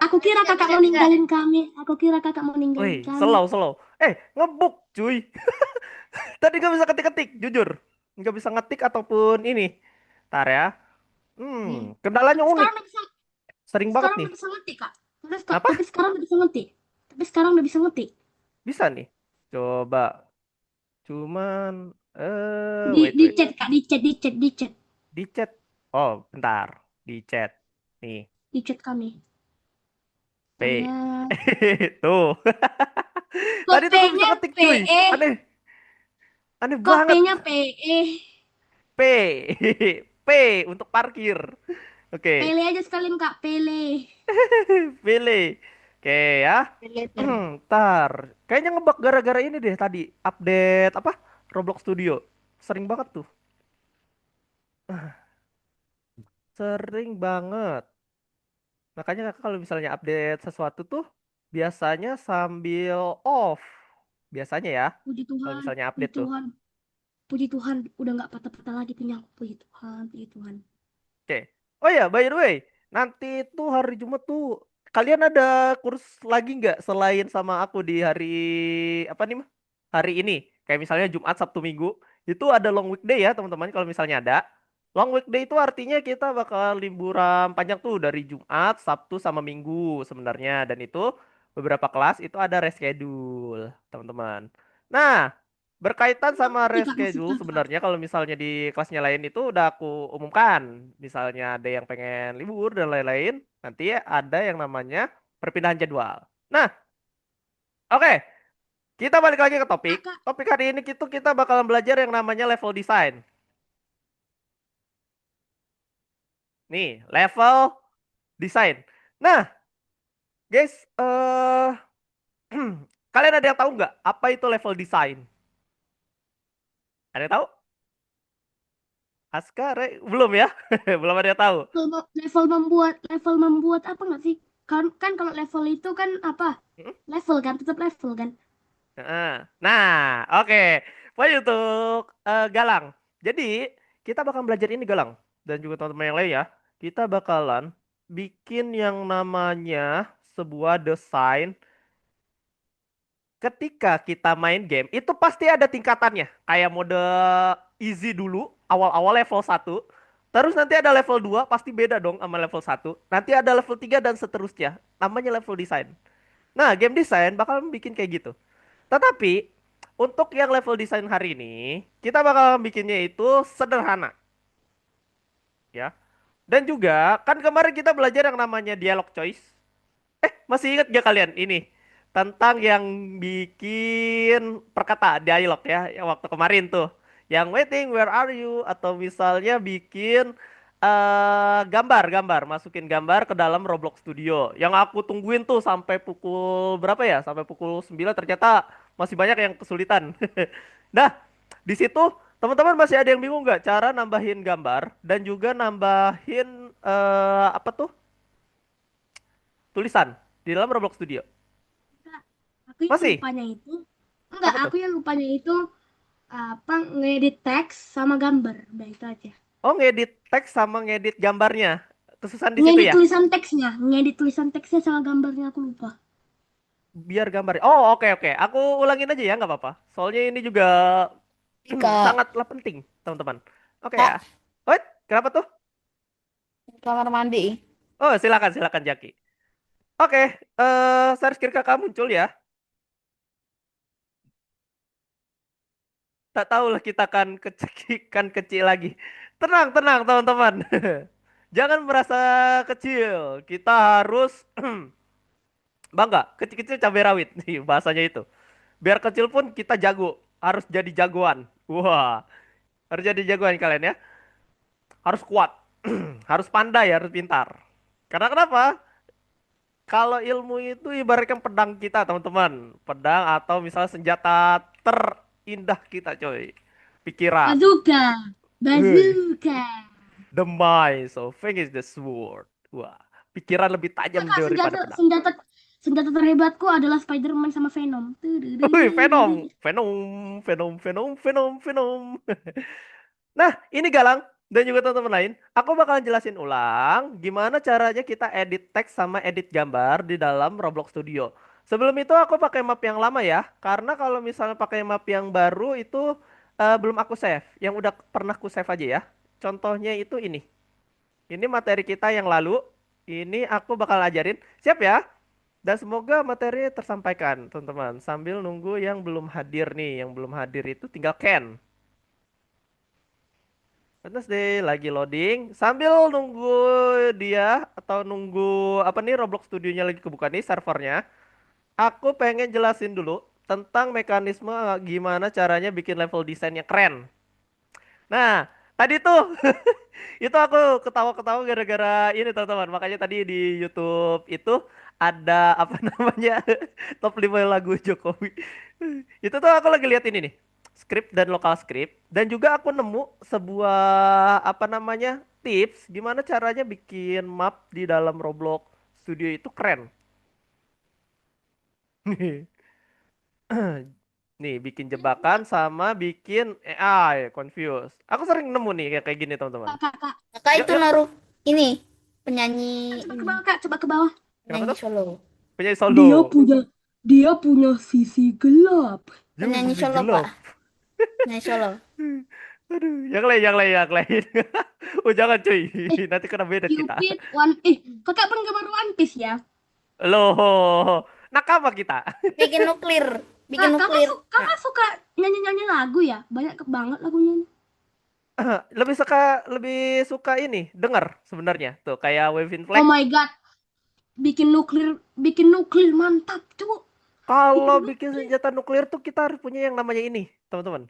Aku kira kakak mau ninggalin kami. Aku kira kakak mau ninggalin Wih, kami. slow, slow. Ngebuk, cuy. Tadi nggak bisa ketik-ketik, jujur. Nggak bisa ngetik ataupun ini. Ntar ya. Iya. Kendalanya Tapi unik. sekarang udah bisa, Sering banget sekarang nih. udah bisa ngetik kak. Terus kok, Apa? tapi sekarang udah bisa ngetik. Tapi sekarang udah bisa ngetik. Bisa nih. Coba. Cuman, Di wait, di wait. chat kak, di chat, di chat, di chat, Di chat. Oh, bentar. Di chat. Nih, di chat kami. P. Saya Tuh. kok Tadi tuh gue bisa P-nya ngetik, cuy. PE, Aneh. Aneh kok banget. P-nya PE. P. P untuk parkir. Oke. Pele aja sekalian kak, Pele. Pilih. Oke ya. Pele ter. Ntar. Kayaknya ngebug gara-gara ini deh tadi. Update apa? Roblox Studio. Sering banget tuh. Sering banget. Makanya kakak kalau misalnya update sesuatu tuh biasanya sambil off. Biasanya ya. Puji Kalau Tuhan, misalnya puji update tuh. Tuhan, puji Tuhan. Udah nggak patah-patah lagi punya aku. Puji Tuhan, puji Tuhan. Oke. Oh ya, by the way, nanti tuh hari Jumat tuh kalian ada kurs lagi nggak selain sama aku di hari apa nih mah? Hari ini. Kayak misalnya Jumat, Sabtu, Minggu. Itu ada long weekday ya, teman-teman kalau misalnya ada. Long weekday itu artinya kita bakal liburan panjang tuh dari Jumat, Sabtu sama Minggu sebenarnya dan itu beberapa kelas itu ada reschedule, teman-teman. Nah, berkaitan Nggak sama ngerti kak reschedule maksudnya kak. sebenarnya kalau misalnya di kelasnya lain itu udah aku umumkan. Misalnya ada yang pengen libur dan lain-lain, nanti ada yang namanya perpindahan jadwal. Nah, oke, kita balik lagi ke topik. Kakak, Topik hari ini kita bakalan belajar yang namanya level design. Nih, level design. Nah, guys, kalian ada yang tahu nggak apa itu level design? Ada yang tahu? Askar, belum ya? Belum ada yang tahu. level membuat apa nggak sih? Kan kan kalau level itu kan apa? Hmm? Level kan, tetap level kan. Heeh. Nah, oke. Poin untuk Galang. Jadi, kita bakal belajar ini Galang dan juga teman-teman yang lain ya. Kita bakalan bikin yang namanya sebuah desain ketika kita main game itu pasti ada tingkatannya. Kayak mode easy dulu, awal-awal level 1. Terus nanti ada level 2 pasti beda dong sama level 1. Nanti ada level 3 dan seterusnya. Namanya level design. Nah, game design bakal bikin kayak gitu. Tetapi untuk yang level desain hari ini, kita bakal bikinnya itu sederhana, ya. Dan juga kan kemarin kita belajar yang namanya dialog choice. Masih ingat gak kalian ini tentang yang bikin perkata dialog ya, yang waktu kemarin tuh. Yang waiting, where are you? Atau misalnya bikin gambar-gambar, masukin gambar ke dalam Roblox Studio. Yang aku tungguin tuh sampai pukul berapa ya? Sampai pukul 9 ternyata masih banyak yang kesulitan. Nah, di situ teman-teman masih ada yang bingung nggak cara nambahin gambar dan juga nambahin apa tuh tulisan di dalam Roblox Studio? Enggak. Aku yang Masih? lupanya itu, enggak, Apa tuh? aku yang lupanya itu apa ngedit teks sama gambar. Udah itu aja. Oh, ngedit teks sama ngedit gambarnya. Kesusahan di situ Ngedit ya? tulisan teksnya, ngedit tulisan teksnya sama gambarnya aku lupa. Biar gambar. Oh, oke oke. Aku ulangin aja ya, nggak apa-apa. Soalnya ini juga Kak, sangatlah penting, teman-teman. Oke ya. Kak, Wait, kenapa tuh? kamar mandi. Oh, silakan silakan Jaki. Oke, share screen kakak muncul ya. Tak tahulah kita kan kecil lagi. Tenang, tenang teman-teman. Jangan merasa kecil. Kita harus bangga. Kecil-kecil cabai rawit. Nih, bahasanya itu. Biar kecil pun kita jago. Harus jadi jagoan. Wah, harus jadi jagoan kalian ya. Harus kuat. Harus pandai, harus pintar. Karena kenapa? Kalau ilmu itu ibaratkan pedang kita, teman-teman. Pedang atau misalnya senjata terindah kita, coy. Pikiran. Bazooka, Hei. bazooka. The mind, so thing is the sword. Wah, pikiran lebih tajam Kakak, daripada senjata pedang. senjata senjata terhebatku adalah Spider-Man sama Venom. Wih, Venom, Venom, Venom, Venom, Venom, Venom. Nah, ini Galang. dan juga teman-teman lain, aku bakalan jelasin ulang gimana caranya kita edit teks sama edit gambar di dalam Roblox Studio. Sebelum itu aku pakai map yang lama ya, karena kalau misalnya pakai map yang baru itu belum aku save. Yang udah pernah aku save aja ya. Contohnya itu ini. Ini materi kita yang lalu. Ini aku bakal ajarin. Siap ya? Dan semoga materi tersampaikan, teman-teman. Sambil nunggu yang belum hadir nih. Yang belum hadir itu tinggal Ken. Wednesday lagi loading. Sambil nunggu dia atau nunggu apa nih Roblox Studionya lagi kebuka nih servernya. Aku pengen jelasin dulu tentang mekanisme gimana caranya bikin level desain yang keren. Nah, tadi tuh itu aku ketawa-ketawa gara-gara ini teman-teman. Makanya tadi di YouTube itu ada apa namanya top 5 lagu Jokowi. Itu tuh aku lagi lihat ini nih. Script dan lokal script dan juga aku nemu sebuah apa namanya tips gimana caranya bikin map di dalam Roblox Studio itu keren. Nih, bikin jebakan sama bikin AI, confuse. Aku sering nemu nih kayak gini, teman-teman. Kak, kak, kak. Kakak Yuk, itu yuk. naruh ini penyanyi Coba ke ini, bawah, Kak. Coba ke bawah. Kenapa penyanyi tuh? solo. Penyanyi Dia solo. punya dia punya sisi gelap. Jauh Penyanyi sisi solo, Pak. gelap. Penyanyi solo. Aduh, yang lain, yang lain, yang lain. Oh, jangan cuy. Eh, Nanti kena beda kita. Cupid kakak penggemar One Piece ya? Loh, nakama kita. Bikin nuklir, bikin Kak, nuklir. kakak suka nyanyi-nyanyi lagu ya? Banyak banget lagunya. Lebih suka ini, dengar sebenarnya. Tuh, kayak Waving Oh Flag. my God, bikin nuklir mantap, tuh. Kalau Bikin bikin nuklir. senjata nuklir tuh kita harus punya yang namanya ini, teman-teman.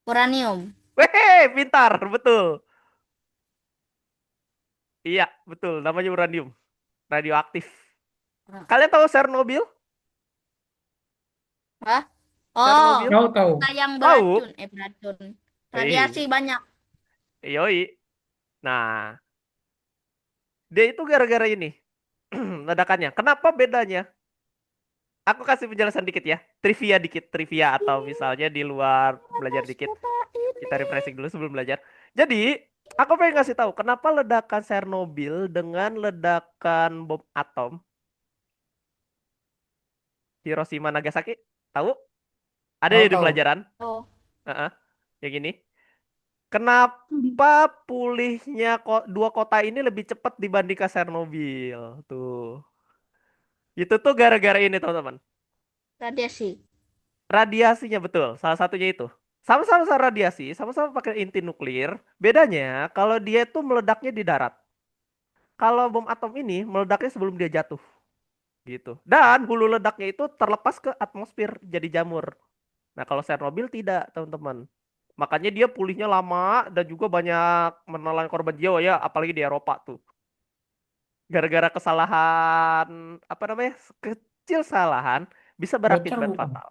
Uranium. Weh, pintar, betul. Iya, betul. Namanya uranium. Radioaktif. Hah? Kalian tahu Chernobyl? Oh, Chernobyl? Tahu tahu. yang Tahu? beracun, beracun. Radiasi Eh, banyak. yoi. Nah, dia itu gara-gara ini. Ledakannya. Kenapa bedanya? Aku kasih penjelasan dikit ya. Trivia dikit. Trivia atau misalnya di luar belajar dikit. Kita refreshing dulu sebelum belajar. Jadi, aku pengen ngasih tahu kenapa ledakan Chernobyl dengan ledakan bom atom Hiroshima Nagasaki. Tahu? Ada Tahu ya di tahu. pelajaran? Oh, Heeh. Yang ini. Kenapa pulihnya dua kota ini lebih cepat dibandingkan Chernobyl? Tuh. Itu tuh gara-gara ini, teman-teman. radiasi. Radiasinya betul, salah satunya itu. Sama-sama radiasi, sama-sama pakai inti nuklir. Bedanya kalau dia itu meledaknya di darat. Kalau bom atom ini meledaknya sebelum dia jatuh, gitu. Dan hulu ledaknya itu terlepas ke atmosfer jadi jamur. Nah, kalau Chernobyl tidak, teman-teman. Makanya dia pulihnya lama dan juga banyak menelan korban jiwa ya, apalagi di Eropa tuh. Gara-gara kesalahan, apa namanya, kecil kesalahan bisa Bocor berakibat bukan? fatal.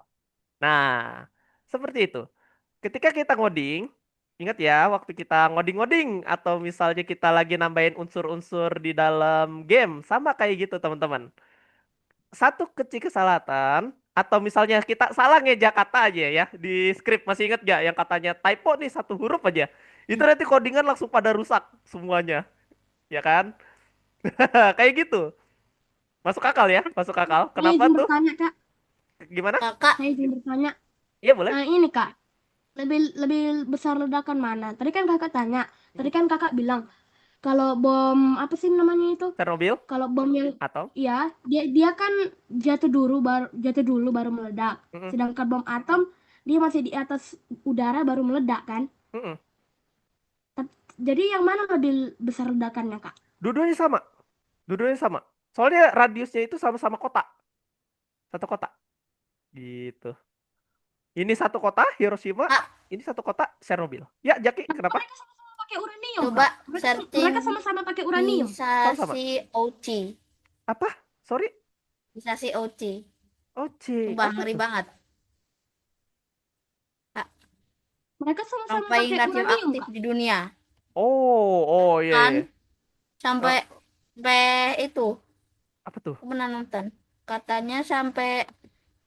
Nah, seperti itu. Ketika kita ngoding, ingat ya, waktu kita ngoding-ngoding atau misalnya kita lagi nambahin unsur-unsur di dalam game, sama kayak gitu, teman-teman. Satu kecil kesalahan atau misalnya kita salah ngejak kata aja ya di script, masih ingat gak yang katanya typo nih satu huruf aja, itu Hmm. nanti codingan langsung pada rusak semuanya, ya kan? Kayak gitu. Masuk akal ya, masuk akal. Saya Kenapa izin tuh? bertanya, Kak. Gimana? Kakak, Saya izin bertanya. Iya boleh. Ini, Kak. Lebih lebih besar ledakan mana? Tadi kan kakak tanya. Tadi kan kakak bilang kalau bom apa sih namanya itu? Chernobyl Kalau bom yang atau ya dia kan jatuh dulu baru meledak. Mm-mm, Sedangkan bom atom dia masih di atas udara baru meledak kan? mm-mm. Jadi yang mana lebih besar ledakannya, Kak? Dua-duanya sama, dua-duanya sama. Soalnya radiusnya itu sama-sama kota, satu kota, gitu. Ini satu kota Hiroshima, Kak, ini satu kota Chernobyl. Ya, Jaki, Nah, kenapa? mereka sama-sama pakai uranium, coba Kak. searching Mereka sama-sama pakai uranium. Sama-sama. Hisasi Ochi. Apa? Sorry. Hisasi Ochi. Oh, C. Coba Apa ngeri tuh? banget. Kak, Mereka yang sama-sama paling pakai uranium, radioaktif Kak. di dunia. Oh, oh iya, Kan iya. sampai Eh, sampai itu apa tuh? aku pernah nonton. Katanya sampai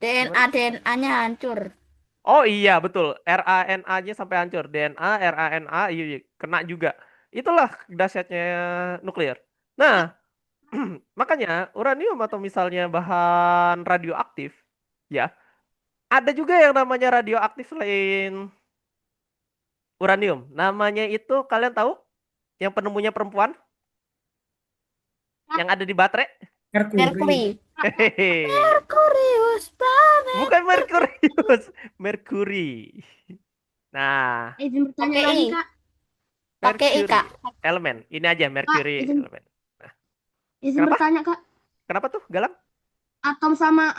DNA Gimana? DNA-nya hancur. Oh iya, betul. RANA-nya sampai hancur. DNA, RANA, iya, iya. Kena juga. Itulah dahsyatnya nuklir. Nah, makanya uranium atau misalnya bahan radioaktif, ya, ada juga yang namanya radioaktif selain uranium. Namanya itu kalian tahu? Yang penemunya perempuan Kak, yang ada di baterai? Merkuri. Merkuri. Hehehe. Merkurius planet. Bukan Merkurius, Merkuri. Nah, izin bertanya Pakai lagi, I. Kak. Pakai I, Mercury Kak. elemen. Ini aja Kak, Mercury izin elemen. Nah, izin kenapa? bertanya, Kak. Kenapa tuh, Galang? Atom sama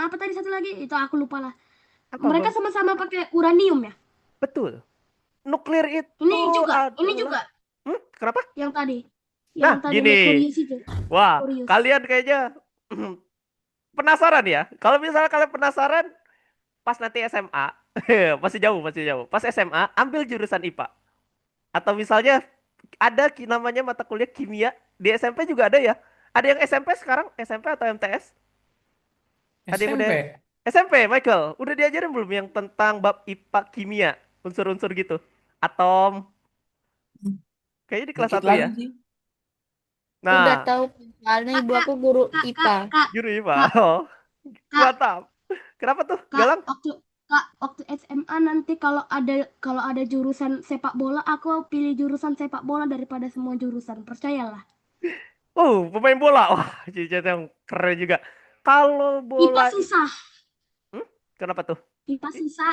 apa tadi satu lagi? Itu aku lupa lah. Apa, Mereka Bang? sama-sama pakai uranium ya? Betul. Nuklir itu Ini juga adalah kenapa? yang tadi. Yang Nah, tadi gini. Merkurius itu. Wah, Merkurius. kalian kayaknya penasaran ya. Kalau misalnya kalian penasaran, pas nanti SMA, masih jauh, masih jauh. Pas SMA, ambil jurusan IPA. Atau misalnya ada namanya mata kuliah kimia di SMP juga ada ya. Ada yang SMP sekarang, SMP atau MTS? Ada yang udah SMP. SMP, Michael. Udah diajarin belum yang tentang bab IPA kimia, unsur-unsur gitu? Atom, kayaknya di kelas Dikit satu lagi ya. sih. Udah Nah, tahu soalnya Kak, ibu Kak, aku guru Kak, IPA. guru IPA. Kak, Oh, Kak, mantap. Kenapa tuh, Kak, Galang? waktu SMA nanti kalau ada jurusan sepak bola, aku pilih jurusan sepak bola daripada semua jurusan. Percayalah. Oh, pemain bola. Wah, cincin yang keren juga. Kalau IPA bola, susah, hmm? Kenapa tuh? IPA susah,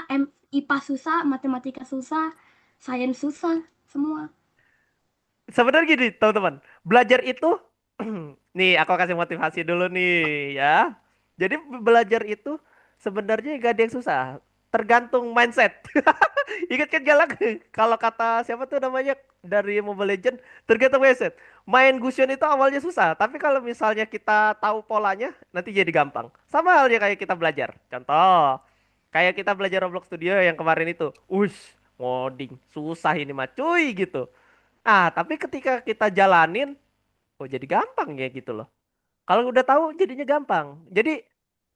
IPA susah, matematika susah, sains susah, semua. Sebenarnya gini, teman-teman. Belajar itu, nih aku kasih motivasi dulu nih ya. Jadi belajar itu sebenarnya gak ada yang susah. Tergantung mindset. Ingat kan Galak? Kalau kata siapa tuh namanya dari Mobile Legend, tergantung mindset. Main Gusion itu awalnya susah, tapi kalau misalnya kita tahu polanya, nanti jadi gampang. Sama halnya kayak kita belajar. Contoh, kayak kita belajar Roblox Studio yang kemarin itu. Ngoding, susah ini mah cuy gitu. Ah, tapi ketika kita jalanin, oh jadi gampang ya gitu loh. Kalau udah tahu jadinya gampang. Jadi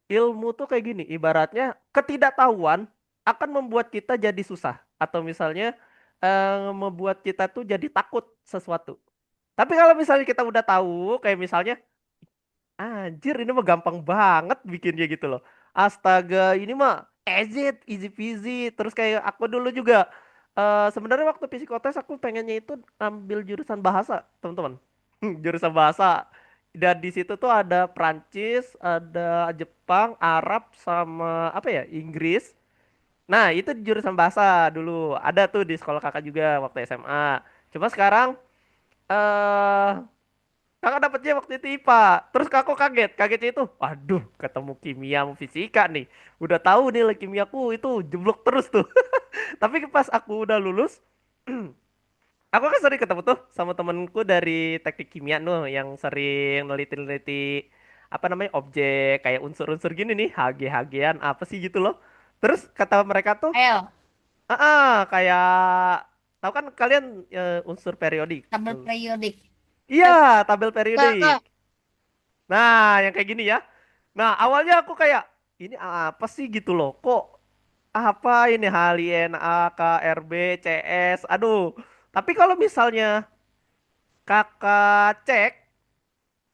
ilmu tuh kayak gini, ibaratnya ketidaktahuan akan membuat kita jadi susah atau misalnya membuat kita tuh jadi takut sesuatu. Tapi kalau misalnya kita udah tahu, kayak misalnya, anjir ini mah gampang banget bikinnya gitu loh. Astaga, ini mah easy peasy. Terus kayak aku dulu juga sebenarnya waktu psikotes aku pengennya itu ambil jurusan bahasa, teman-teman. Jurusan bahasa. Dan di situ tuh ada Prancis, ada Jepang, Arab sama apa ya? Inggris. Nah, itu di jurusan bahasa dulu. Ada tuh di sekolah kakak juga waktu SMA. Cuma sekarang eh kakak dapetnya waktu itu IPA. Terus kakak kaget. Kagetnya itu, waduh, ketemu kimia sama fisika nih. Udah tahu nilai kimiaku itu jeblok terus tuh. Tapi pas aku udah lulus, aku kan sering ketemu tuh sama temenku dari teknik kimia tuh yang sering neliti-neliti apa namanya objek kayak unsur-unsur gini nih, Hg-Hgan apa sih gitu loh. Terus kata mereka tuh, Ayo, kayak tahu kan kalian unsur periodik. tabel periodik. Iya, Eh, tabel periodik. Kak, Nah, yang kayak gini ya. Nah, awalnya aku kayak ini apa sih gitu loh. Kok apa ini Halien A, K, RB, CS. Aduh. Tapi kalau misalnya kakak cek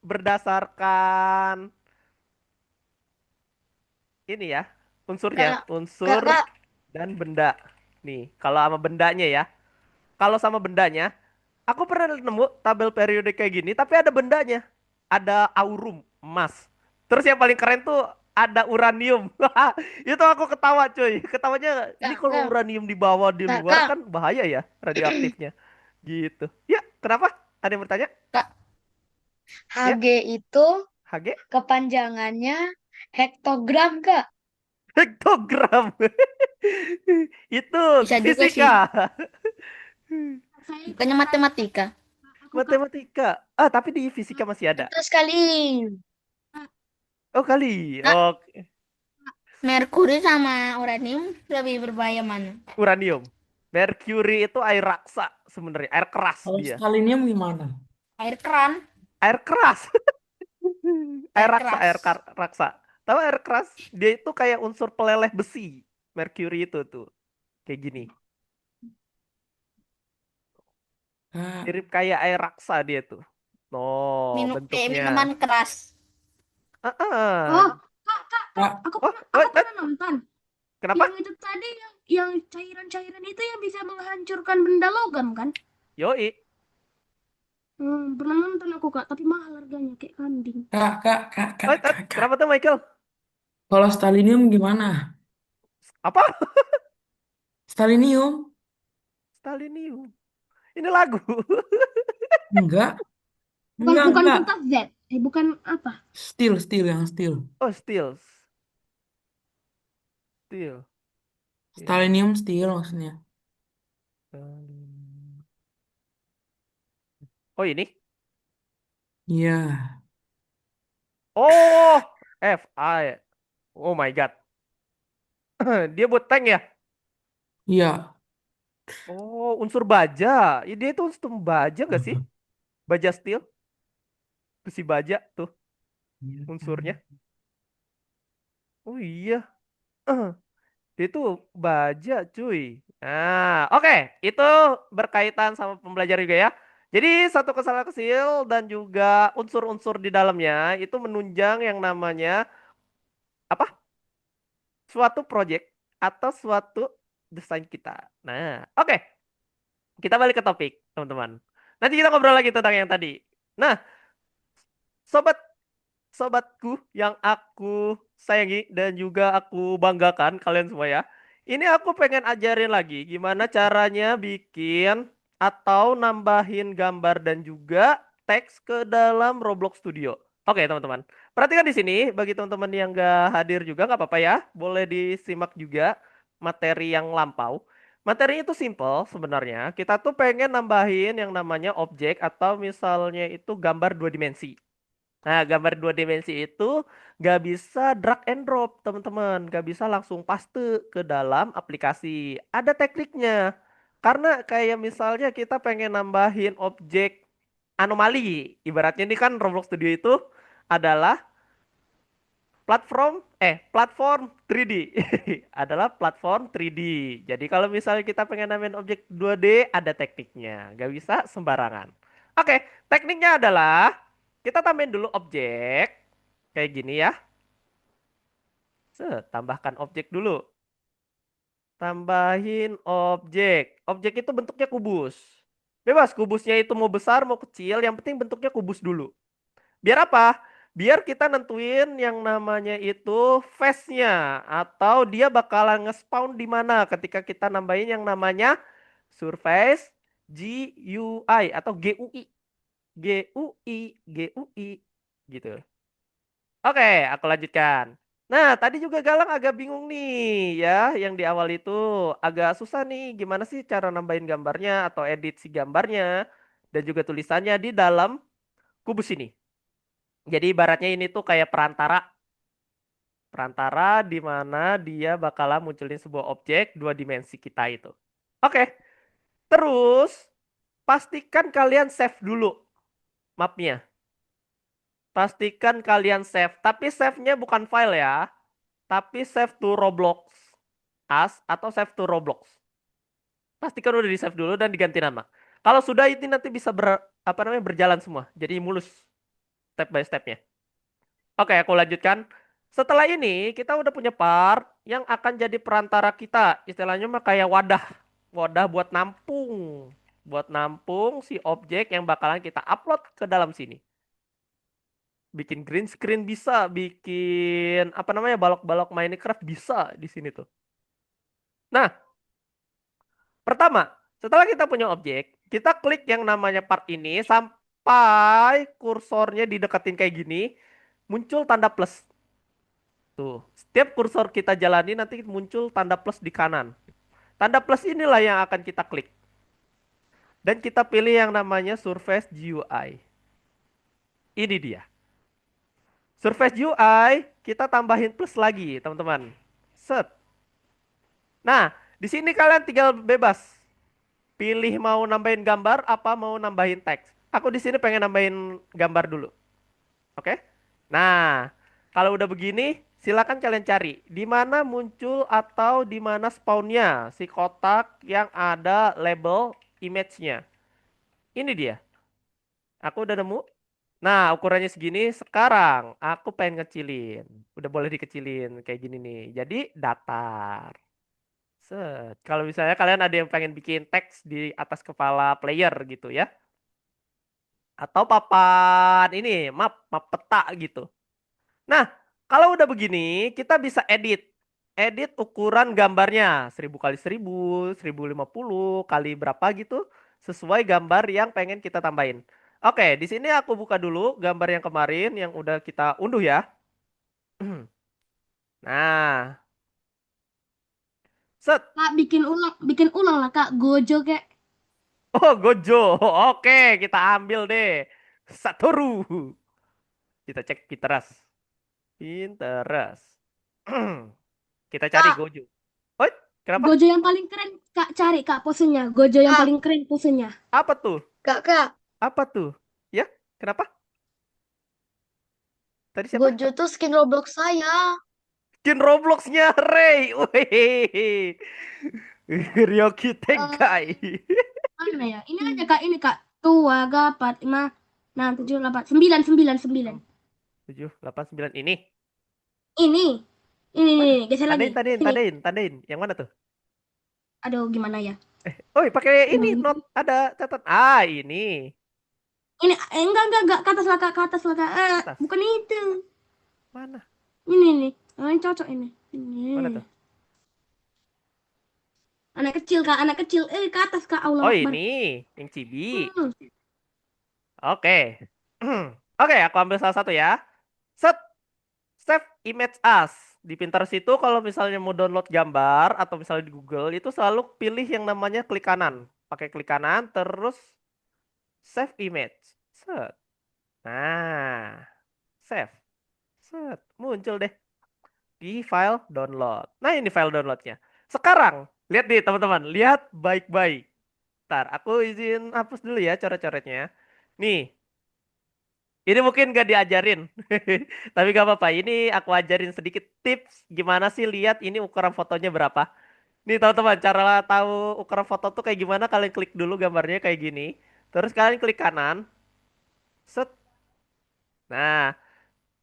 berdasarkan ini ya, unsurnya, Kak, Kak, unsur Kak. dan benda. Nih, kalau sama bendanya ya. Kalau sama bendanya, aku pernah nemu tabel periodik kayak gini, tapi ada bendanya. Ada aurum, emas. Terus yang paling keren tuh ada uranium. Itu aku ketawa cuy. Ketawanya, ini Kak, kalau Kak, uranium dibawa di Kak, luar Kak, kan bahaya ya radioaktifnya. Gitu. Ya, kenapa? Ada yang bertanya? Kak. Ya, Hg itu Hg? kepanjangannya hektogram, Kak. Hektogram. Itu Bisa juga sih. fisika. Saya Bukannya IPA, Kak. matematika. Aku, Kak. Matematika. Ah, tapi di fisika masih ada. Betul sekali. Kak, Oh, kali. Kak, Oke. merkuri sama uranium lebih berbahaya mana? Uranium. Mercury itu air raksa sebenarnya, air keras Kalau dia. skalinium gimana? Air keran, Air keras. Air air raksa, keras. raksa. Tahu air keras? Dia itu kayak unsur peleleh besi. Mercury itu tuh. Kayak gini. Kak, Mirip kayak air raksa dia tuh. Oh, Minum kayak bentuknya. minuman keras. Ah, ah. Oh, kak, Kak, aku Oh, pernah aku wait, wait. pernah nonton. Kenapa? Yang itu tadi yang cairan-cairan itu yang bisa menghancurkan benda logam kan? Yoi. Pernah nonton aku kak, tapi mahal harganya kayak kambing. Wait, wait. Kak. Kenapa tuh Michael? Kalau stalinium gimana? Apa? Stalinium? Stalinium. Ini lagu. Enggak, Bukan bukan enggak. kertas Z. Bukan apa? Steel yang steel. Oh, Steels. Steel. Iya. Stalinium steel maksudnya. Stalinium. Oh, ini. Iya, Oh, Fi. Oh my God. Dia buat tank ya? iya. Oh, unsur baja. Dia itu unsur baja gak sih? Baja steel. Besi baja tuh Iya, unsurnya. Oh iya. Dia itu baja cuy. Nah, oke. Itu berkaitan sama pembelajaran juga ya. Jadi satu kesalahan kecil dan juga unsur-unsur di dalamnya itu menunjang yang namanya apa? Suatu project atau suatu desain kita. Nah, oke. Kita balik ke topik, teman-teman. Nanti kita ngobrol lagi tentang yang tadi. Nah, sobat sobatku yang aku sayangi dan juga aku banggakan kalian semua ya. Ini aku pengen ajarin lagi gimana caranya bikin atau nambahin gambar dan juga teks ke dalam Roblox Studio. Oke teman-teman, perhatikan di sini bagi teman-teman yang gak hadir juga nggak apa-apa ya. Boleh disimak juga materi yang lampau. Materinya itu simple sebenarnya. Kita tuh pengen nambahin yang namanya objek atau misalnya itu gambar dua dimensi. Nah, gambar dua dimensi itu nggak bisa drag and drop, teman-teman. Nggak bisa langsung paste ke dalam aplikasi. Ada tekniknya. Karena kayak misalnya kita pengen nambahin objek anomali. Ibaratnya ini kan Roblox Studio itu adalah platform 3D. Adalah platform 3D. Jadi kalau misalnya kita pengen nambahin objek 2D, ada tekniknya. Nggak bisa sembarangan. Oke, tekniknya adalah kita tambahin dulu objek kayak gini ya. Tambahkan objek dulu. Tambahin objek. Objek itu bentuknya kubus. Bebas kubusnya itu mau besar mau kecil, yang penting bentuknya kubus dulu. Biar apa? Biar kita nentuin yang namanya itu face-nya atau dia bakalan nge-spawn di mana ketika kita nambahin yang namanya surface GUI atau GUI. GUI gitu. Oke, aku lanjutkan. Nah, tadi juga Galang agak bingung nih ya, yang di awal itu agak susah nih gimana sih cara nambahin gambarnya atau edit si gambarnya dan juga tulisannya di dalam kubus ini. Jadi ibaratnya ini tuh kayak perantara, perantara di mana dia bakalan munculin sebuah objek dua dimensi kita itu. Oke, terus pastikan kalian save dulu mapnya. Pastikan kalian save, tapi save-nya bukan file ya. Tapi save to Roblox as atau save to Roblox. Pastikan udah di save dulu dan diganti nama. Kalau sudah ini nanti bisa berjalan semua. Jadi mulus step by stepnya. Oke, aku lanjutkan. Setelah ini kita udah punya part yang akan jadi perantara kita. Istilahnya mah kayak wadah. Wadah buat nampung. Buat nampung si objek yang bakalan kita upload ke dalam sini. Bikin green screen bisa, bikin apa namanya balok-balok Minecraft bisa di sini tuh. Nah, pertama, setelah kita punya objek, kita klik yang namanya part ini sampai kursornya dideketin kayak gini, muncul tanda plus. Tuh, setiap kursor kita jalani nanti muncul tanda plus di kanan. Tanda plus inilah yang akan kita klik. Dan kita pilih yang namanya Surface GUI. Ini dia. Surface GUI, kita tambahin plus lagi, teman-teman. Set. Nah, di sini kalian tinggal bebas. Pilih mau nambahin gambar apa mau nambahin teks. Aku di sini pengen nambahin gambar dulu. Oke? Nah, kalau udah begini, silakan kalian cari di mana muncul atau di mana spawnnya si kotak yang ada label image-nya. Ini dia. Aku udah nemu. Nah, ukurannya segini. Sekarang aku pengen ngecilin. Udah boleh dikecilin kayak gini nih. Jadi datar. Set. Kalau misalnya kalian ada yang pengen bikin teks di atas kepala player gitu ya. Atau papan ini, map peta gitu. Nah, kalau udah begini, kita bisa edit. Edit ukuran gambarnya 1000 kali 1000, 1050 kali berapa gitu, sesuai gambar yang pengen kita tambahin. Oke, di sini aku buka dulu gambar yang kemarin yang udah kita unduh ya. Nah, set. Kak, bikin ulang lah Kak, Gojo kek. Oh, Gojo. Oke, kita ambil deh. Satoru. Kita cek Pinterest. Pinterest. Kita cari Kak, Gojo. Oh, kenapa? Gojo yang paling keren Kak, cari Kak posenya. Gojo yang Kak, paling keren posenya. Apa tuh? Kak. Apa tuh? Ya, kenapa? Tadi siapa? Gojo tuh skin Roblox saya. Skin Robloxnya Ray. Wih. Ryoki Eh, Tenkai. mana ya? Ini aja Kak, ini Kak. Tua, gapat, lima, enam, tujuh, delapan, sembilan, sembilan, sembilan. 7, 8, 9 ini. Ini, Mana? ini, geser lagi. Tandain, tandain, Sini. tandain, tandain. Yang mana tuh? Aduh, gimana ya? Oh, pakai ini Ini, note ada catat. Ah, ini. enggak, ke atas lah Kak, ke atas lah Kak. Atas. Bukan itu. Mana? Ini nih. Ini cocok ini. Ini. Mana tuh? Anak kecil Kak, anak kecil. Ke atas Kak, Allah Oh, Akbar. ini yang cibi. Hmm. Oke. Oke, aku ambil salah satu ya. Set. Save image as. Di Pinterest itu kalau misalnya mau download gambar atau misalnya di Google itu selalu pilih yang namanya klik kanan. Pakai klik kanan terus save image. Set. Nah, save. Set. Muncul deh di file download. Nah, ini file downloadnya. Sekarang, lihat nih teman-teman. Lihat baik-baik. Ntar, aku izin hapus dulu ya coret-coretnya. Nih, ini mungkin gak diajarin. Tapi gak apa-apa. Ini aku ajarin sedikit tips gimana sih lihat ini ukuran fotonya berapa. Nih teman-teman, cara tahu ukuran foto tuh kayak gimana? Kalian klik dulu gambarnya kayak gini. Terus kalian klik kanan. Set. Nah,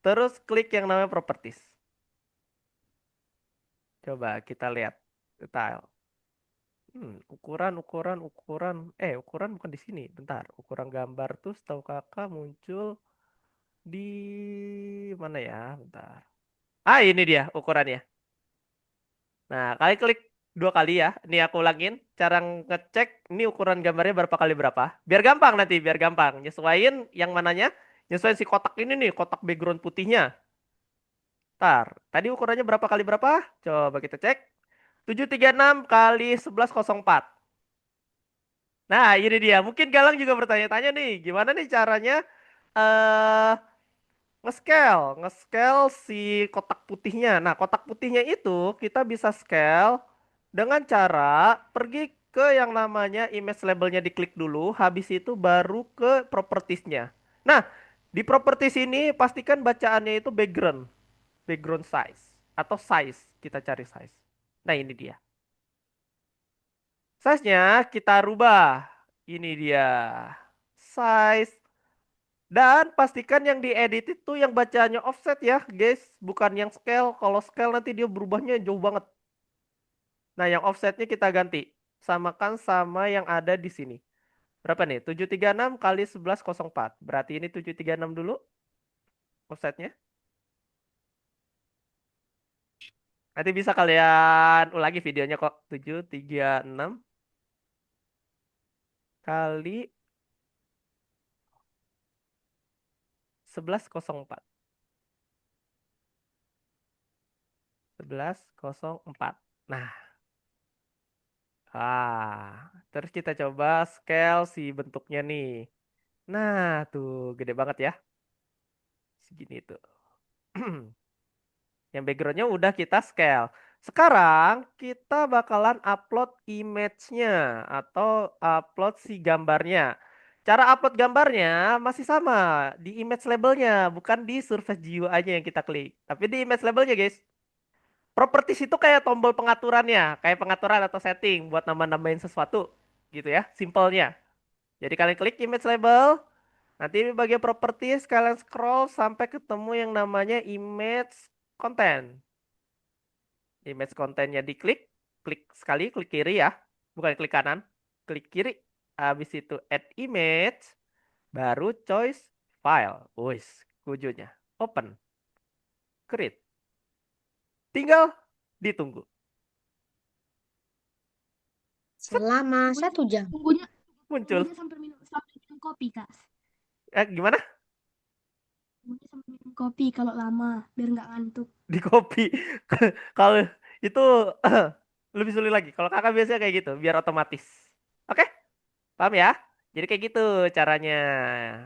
terus klik yang namanya properties. Coba kita lihat detail. Ukuran bukan di sini. Bentar, ukuran gambar tuh setahu kakak muncul di mana ya? Bentar. Ah, ini dia ukurannya. Nah, kalian klik 2 kali ya. Ini aku ulangin. Cara ngecek ini ukuran gambarnya berapa kali berapa. Biar gampang nanti, biar gampang. Nyesuaiin yang mananya. Nyesuaiin si kotak ini nih, kotak background putihnya. Ntar, tadi ukurannya berapa kali berapa? Coba kita cek. 736 kali 1104. Nah, ini dia. Mungkin Galang juga bertanya-tanya nih, gimana nih caranya eh nge-scale si kotak putihnya. Nah, kotak putihnya itu kita bisa scale dengan cara pergi ke yang namanya image labelnya diklik dulu, habis itu baru ke propertiesnya. Nah, di properties ini pastikan bacaannya itu background size atau size. Kita cari size. Nah, ini dia. Size-nya kita rubah. Ini dia. Size. Dan pastikan yang diedit itu yang bacanya offset ya, guys. Bukan yang scale. Kalau scale nanti dia berubahnya jauh banget. Nah, yang offsetnya kita ganti. Samakan sama yang ada di sini. Berapa nih? 736 kali 1104. Berarti ini 736 dulu offsetnya. Nanti bisa kalian ulangi videonya kok. 736 kali 1104. 1104. Nah, terus kita coba scale si bentuknya nih. Nah, tuh gede banget ya. Segini tuh. Yang backgroundnya udah kita scale. Sekarang kita bakalan upload image-nya atau upload si gambarnya. Cara upload gambarnya masih sama di image labelnya, bukan di Surface GUI-nya yang kita klik. Tapi di image labelnya, guys. Properties itu kayak tombol pengaturannya, kayak pengaturan atau setting buat nambah-nambahin sesuatu gitu ya, simpelnya. Jadi kalian klik image label. Nanti di bagian properties kalian scroll sampai ketemu yang namanya image content. Image kontennya diklik, klik sekali, klik kiri ya. Bukan klik kanan, klik kiri. Habis itu add image, baru choice file. Wis, wujudnya. Open, create. Tinggal ditunggu. Selama Tunggunya, 1 jam. tunggunya, Muncul. tunggunya sampai minum kopi, Kak. Gimana? Tunggunya sampai minum kopi kalau lama, biar nggak ngantuk. Di copy. Kalau itu lebih sulit lagi. Kalau kakak biasanya kayak gitu, biar otomatis. Oke, paham ya? Jadi kayak gitu caranya.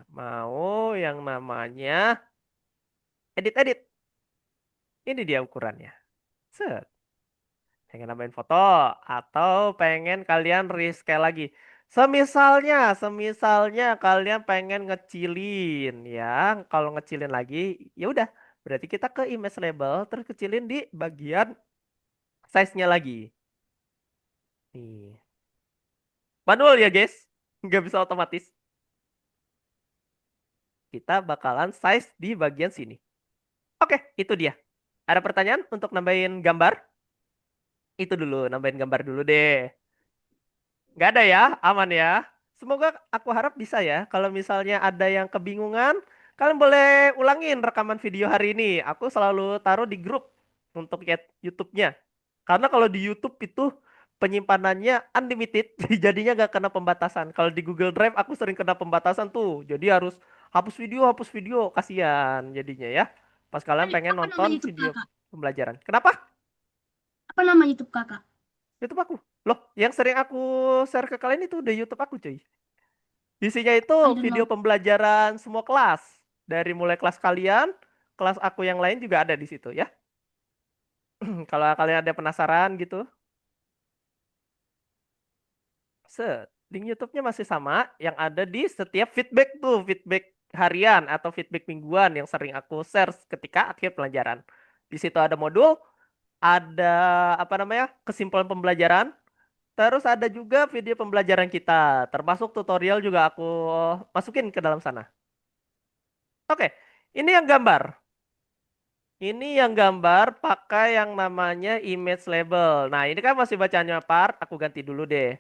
Mau yang namanya edit-edit. Ini dia ukurannya. Set. Pengen nambahin foto atau pengen kalian rescale lagi. Semisalnya kalian pengen ngecilin ya. Kalau ngecilin lagi, ya udah. Berarti kita ke image label terus kecilin di bagian size-nya lagi. Nih. Manual ya, guys. Nggak bisa otomatis. Kita bakalan size di bagian sini. Oke, itu dia. Ada pertanyaan untuk nambahin gambar? Itu dulu, nambahin gambar dulu deh. Nggak ada ya, aman ya. Semoga aku harap bisa ya. Kalau misalnya ada yang kebingungan, kalian boleh ulangin rekaman video hari ini. Aku selalu taruh di grup untuk YouTube-nya. Karena kalau di YouTube itu penyimpanannya unlimited, jadinya nggak kena pembatasan. Kalau di Google Drive aku sering kena pembatasan tuh. Jadi harus hapus video, kasihan jadinya ya. Pas kalian pengen Apa nama nonton YouTube video Kakak? pembelajaran. Kenapa? Apa nama YouTube Kakak? YouTube aku. Loh, yang sering aku share ke kalian itu udah YouTube aku, cuy. Isinya itu I don't video know. pembelajaran semua kelas. Dari mulai kelas kalian, kelas aku yang lain juga ada di situ ya. Kalau kalian ada penasaran gitu, link YouTube-nya masih sama yang ada di setiap feedback tuh, feedback harian atau feedback mingguan yang sering aku share ketika akhir pelajaran. Di situ ada modul, ada apa namanya? Kesimpulan pembelajaran, terus ada juga video pembelajaran kita, termasuk tutorial juga aku masukin ke dalam sana. Oke, ini yang gambar. Ini yang gambar pakai yang namanya image label. Nah, ini kan masih bacanya part, aku ganti dulu deh.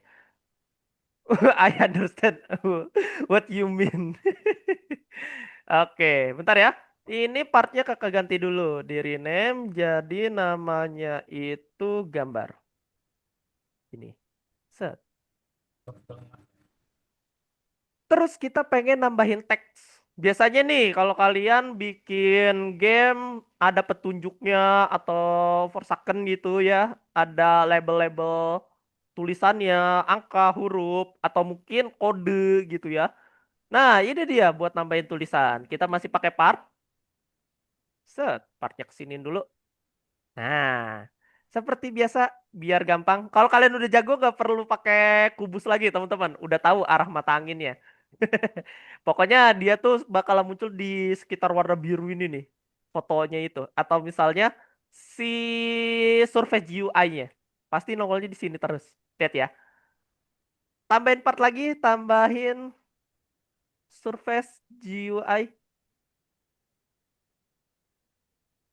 I understand what you mean. Oke, bentar ya. Ini partnya kakak ganti dulu. Di rename jadi namanya itu gambar. Ini. Set. Terus kita pengen nambahin teks. Biasanya nih kalau kalian bikin game ada petunjuknya atau forsaken gitu ya, ada label-label tulisannya, angka, huruf atau mungkin kode gitu ya. Nah, ini dia buat nambahin tulisan. Kita masih pakai part. Set, partnya kesinin dulu. Nah, seperti biasa biar gampang. Kalau kalian udah jago nggak perlu pakai kubus lagi, teman-teman. Udah tahu arah mata anginnya. Pokoknya dia tuh bakalan muncul di sekitar warna biru ini nih. Fotonya itu. Atau misalnya si surface GUI-nya. Pasti nongolnya di sini terus. Lihat ya. Tambahin part lagi, tambahin surface GUI.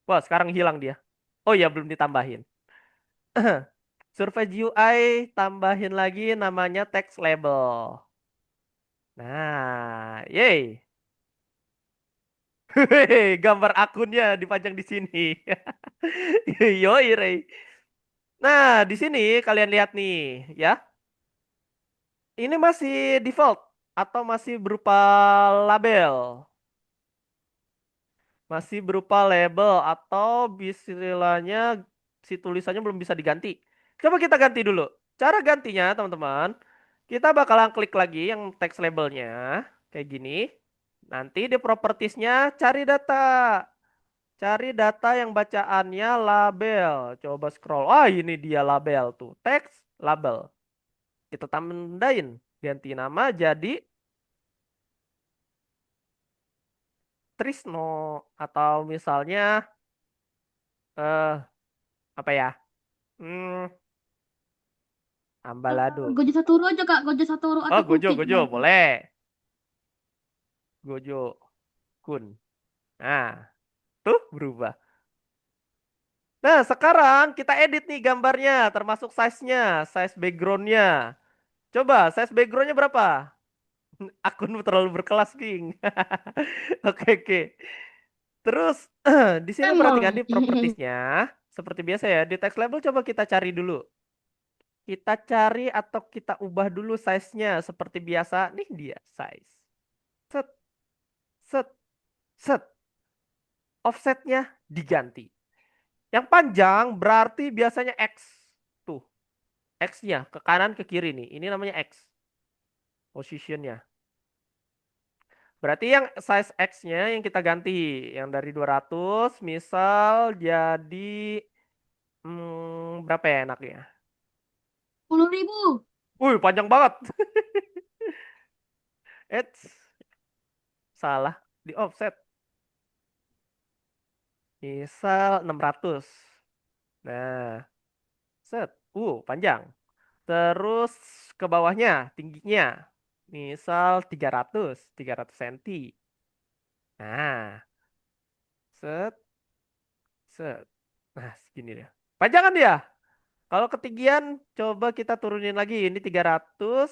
Wah, sekarang hilang dia. Oh iya, belum ditambahin. Surface GUI tambahin lagi namanya text label. Nah, yay. Hehehe, gambar akunnya dipajang di sini. Yoi, Rey. Nah, di sini kalian lihat nih, ya. Ini masih default atau masih berupa label. Masih berupa label atau istilahnya si tulisannya belum bisa diganti. Coba kita ganti dulu. Cara gantinya, teman-teman, kita bakalan klik lagi yang text labelnya kayak gini. Nanti di propertiesnya cari data. Cari data yang bacaannya label. Coba scroll. Ah, ini dia label tuh. Text label. Kita tandain. Ganti nama jadi Trisno. Atau misalnya eh apa ya? Hmm, Ambalado. Gojo Satoru aja Kak, Gojo Satoru Oh, atau Gojo, Kuki. Gojo, boleh. Gojo Kun. Nah, tuh berubah. Nah, sekarang kita edit nih gambarnya, termasuk size-nya, size background-nya. Coba, size background-nya berapa? Akun terlalu berkelas, King. Oke, oke. Terus, di sini Emang. perhatikan di propertiesnya. Seperti biasa ya, di text label coba kita cari dulu. Kita cari atau kita ubah dulu size-nya. Seperti biasa, nih dia size. Set, set, set. Offset-nya diganti. Yang panjang berarti biasanya X. Tuh, X-nya ke kanan ke kiri nih. Ini namanya X. Position-nya. Berarti yang size X-nya yang kita ganti. Yang dari 200 misal jadi berapa ya enaknya? 10.000. Wih, panjang banget. Eits, salah. Di offset. Misal 600. Nah, set. Panjang. Terus ke bawahnya, tingginya. Misal 300 cm. Nah, set, set. Nah, segini dia. Panjangan dia. Kalau ketinggian, coba kita turunin lagi. Ini 300,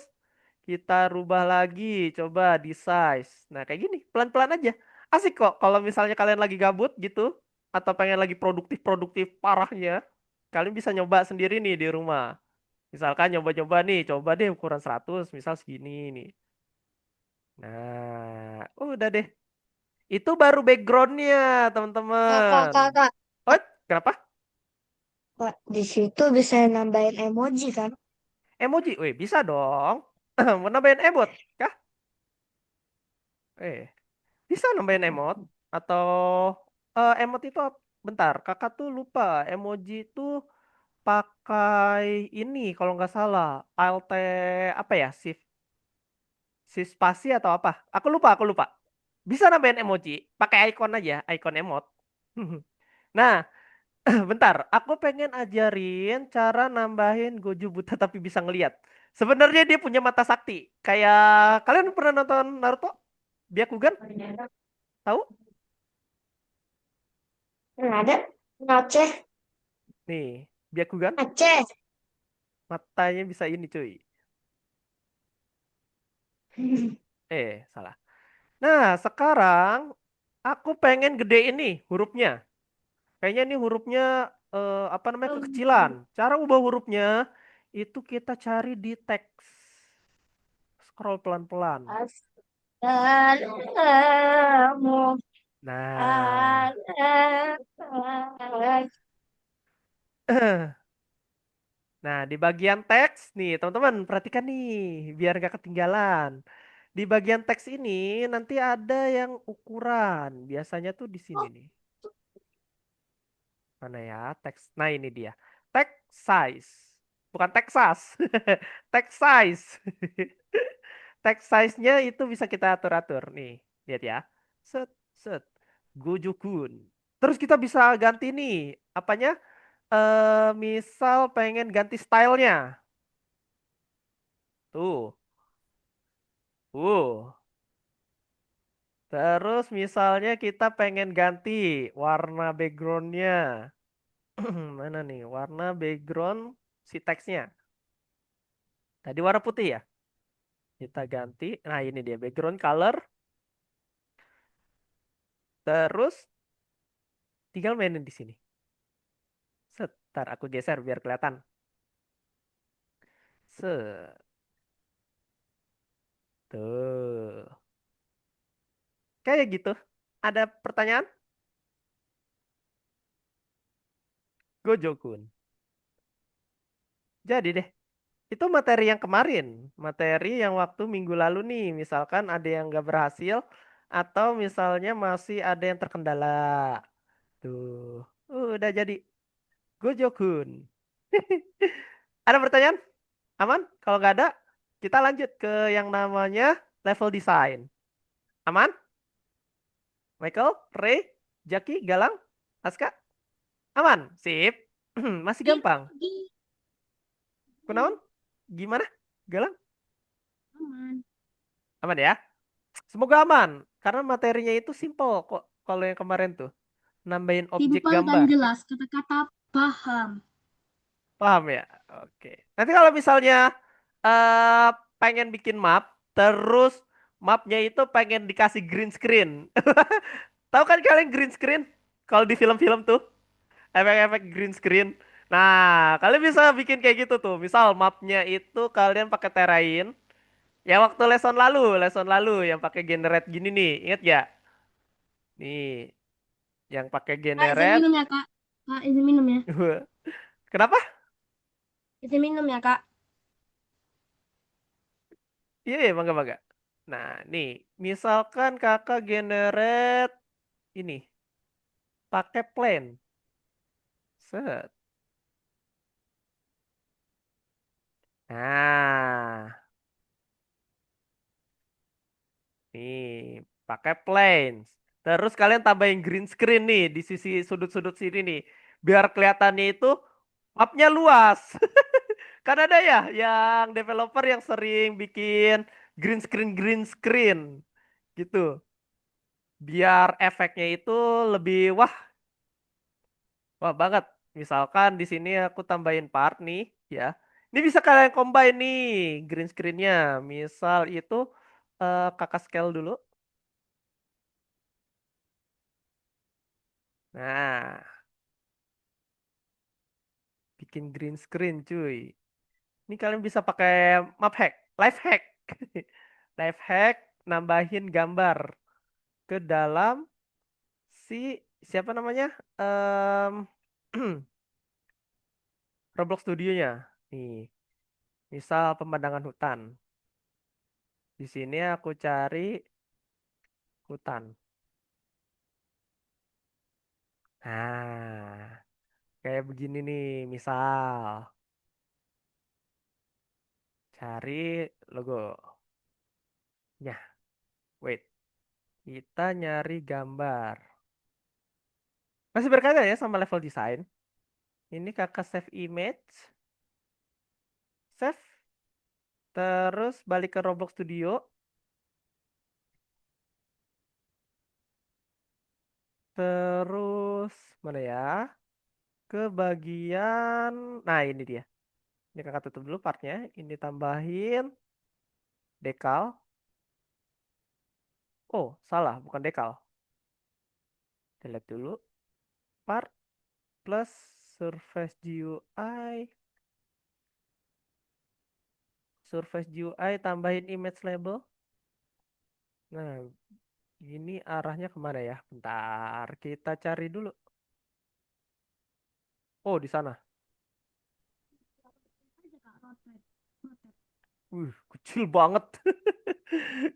kita rubah lagi. Coba di size. Nah, kayak gini. Pelan-pelan aja. Asik kok. Kalau misalnya kalian lagi gabut gitu. Atau pengen lagi produktif-produktif parahnya. Kalian bisa nyoba sendiri nih di rumah. Misalkan nyoba-nyoba nih. Coba deh ukuran 100. Misal segini nih. Nah, udah deh. Itu baru backgroundnya, Kakak, teman-teman. kakak. Oh, kenapa? Kak, di situ bisa nambahin emoji kan? Emoji? Wih, bisa dong. Mau nambahin emot kah? Bisa nambahin emot. Atau emot itu bentar, kakak tuh lupa. Emoji itu pakai ini kalau nggak salah. Alt apa ya? Shift spasi atau apa? Aku lupa. Bisa nambahin emoji, pakai icon aja, icon emot. Nah, bentar, aku pengen ajarin cara nambahin Gojo buta tapi bisa ngelihat. Sebenarnya dia punya mata sakti. Kayak kalian pernah nonton Naruto? Byakugan? Tahu? Nggak ada. Aceh. Nih, Byakugan Aceh. matanya bisa ini cuy. Salah. Nah, sekarang aku pengen gede ini hurufnya. Kayaknya ini hurufnya apa namanya kekecilan. Cara ubah hurufnya itu kita cari di teks. Scroll pelan-pelan. Assalamu Nah, alaikum. nah di bagian teks nih teman-teman perhatikan nih biar gak ketinggalan. Di bagian teks ini nanti ada yang ukuran. Biasanya tuh di sini nih. Mana ya teks? Nah ini dia. Text size. Bukan Texas. Text size. Text size-nya itu bisa kita atur-atur nih. Lihat ya. Set, set. Gojokun. Terus kita bisa ganti nih. Apanya? Misal pengen ganti stylenya. Tuh. Uh. Terus misalnya kita pengen ganti warna backgroundnya. Mana nih? Warna background si teksnya. Tadi warna putih ya. Kita ganti. Nah ini dia background color. Terus tinggal mainin di sini. Setar aku geser biar kelihatan. Set. Tuh. Kayak gitu. Ada pertanyaan? Gojo-kun. Jadi deh. Itu materi yang kemarin. Materi yang waktu minggu lalu nih. Misalkan ada yang nggak berhasil. Atau misalnya masih ada yang terkendala. Tuh. Udah jadi. Gojo-kun. Ada pertanyaan? Aman? Kalau nggak ada, kita lanjut ke yang namanya level design. Aman? Michael, Ray, Jaki, Galang, Aska? Aman? Sip. Masih gampang. Kunaon? Gimana? Galang? Aman. Aman ya? Semoga aman. Karena materinya itu simple kok. Kalau yang kemarin tuh. Nambahin objek Simpel dan gambar. jelas, kata-kata paham. Paham ya? Oke. Nanti kalau misalnya eh pengen bikin map, terus mapnya itu pengen dikasih green screen. Tahu kan kalian green screen? Kalau di film-film tuh, efek-efek green screen. Nah, kalian bisa bikin kayak gitu tuh. Misal mapnya itu kalian pakai terrain. Ya waktu lesson lalu yang pakai generate gini nih, inget gak? Nih, yang pakai Kak, izin generate. minum ya, Kak. Kak, izin minum ya. Kenapa? Izin minum ya, Kak. Iya, iya, bangga bangga. Nah, nih, misalkan kakak generate ini pakai plane. Set. Nah, nih, pakai planes. Terus kalian tambahin green screen nih di sisi sudut-sudut sini nih. Biar kelihatannya itu mapnya luas. Kan ada ya yang developer yang sering bikin green screen gitu. Biar efeknya itu lebih wah banget. Misalkan di sini aku tambahin part nih ya. Ini bisa kalian combine nih green screen-nya. Misal itu kakak scale dulu. Nah, bikin green screen cuy. Ini kalian bisa pakai map hack, life hack. Life hack nambahin gambar ke dalam si siapa namanya? Em Roblox Studio-nya. Nih, misal pemandangan hutan. Di sini aku cari hutan. Nah, kayak begini nih, misal cari logo. Ya, wait. Kita nyari gambar. Masih berkaitan ya sama level design. Ini kakak save image. Save. Terus balik ke Roblox Studio. Terus mana ya? Ke bagian. Nah ini dia. Ini kakak tutup dulu partnya. Ini tambahin dekal. Oh salah, bukan dekal. Delete dulu. Part plus surface GUI. Surface GUI tambahin image label. Nah, ini arahnya kemana ya? Bentar, kita cari dulu. Oh, di sana. Aja, Kak, rotate. Rotate. Kecil banget.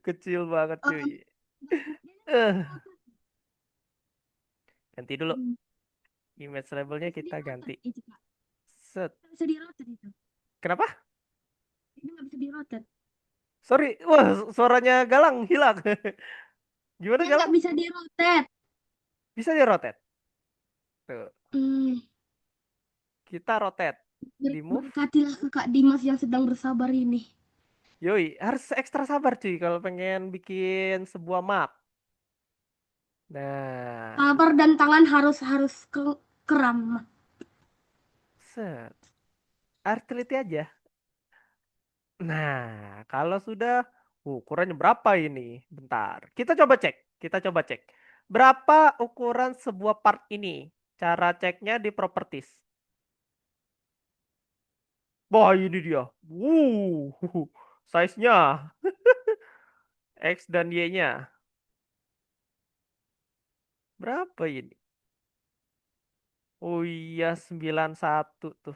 Kecil banget, Oh, cuy. dia bisa Eh, di-rotate. ganti dulu. Hmm, Image labelnya bisa kita ganti. di-rotate itu, Kak. Set. Bisa di-rotate itu. Kenapa? Itu nggak bisa di-rotate. Sorry. Wah, suaranya Galang hilang. Gimana Dia nggak Galang? bisa di-rotate. Bisa di rotate. Tuh, Hmm, kita rotate. Di move. berkatilah Kakak Dimas yang sedang bersabar ini. Yoi, harus ekstra sabar cuy kalau pengen bikin sebuah map. Nah, Sabar dan tangan harus harus keram. set. Harus teliti aja. Nah, kalau sudah ukurannya berapa ini? Bentar. Kita coba cek. Kita coba cek. Berapa ukuran sebuah part ini? Cara ceknya di properties. Wah, ini dia. Size-nya. X dan Y-nya. Berapa ini? Oh iya, 91 tuh.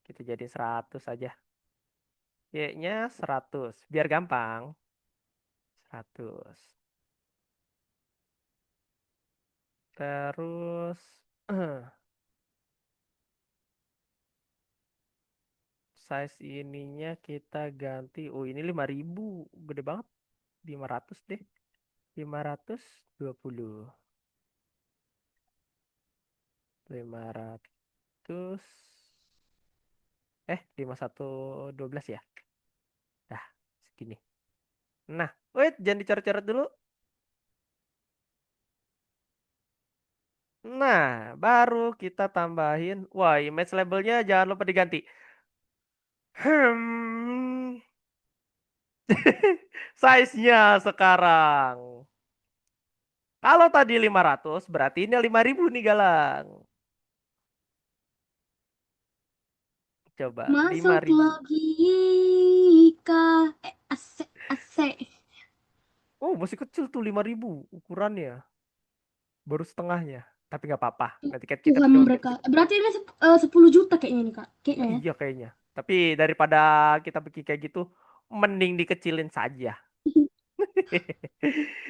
Kita jadi 100 aja. Y-nya 100. Biar gampang. 100. Terus size ininya kita ganti. Oh, ini 5.000. Gede banget. 500 deh. 520. 500. 5112 ya. Dah, segini. Nah, wait, jangan dicoret-coret dulu. Nah, baru kita tambahin. Wah, image labelnya jangan lupa diganti. Hmm. Size-nya sekarang. Kalau tadi 500, berarti ini 5.000 nih, Galang. Coba, Masuk 5.000. logika. Asik, asik. Oh, masih kecil tuh 5.000 ukurannya. Baru setengahnya. Tapi nggak apa-apa. Nanti kan kita Tuhan coba mereka. kecil. Berarti ini 10 juta kayaknya nih, Kak. Kayaknya ya. Iya kayaknya. Tapi daripada kita bikin kayak gitu, mending dikecilin saja. Hut-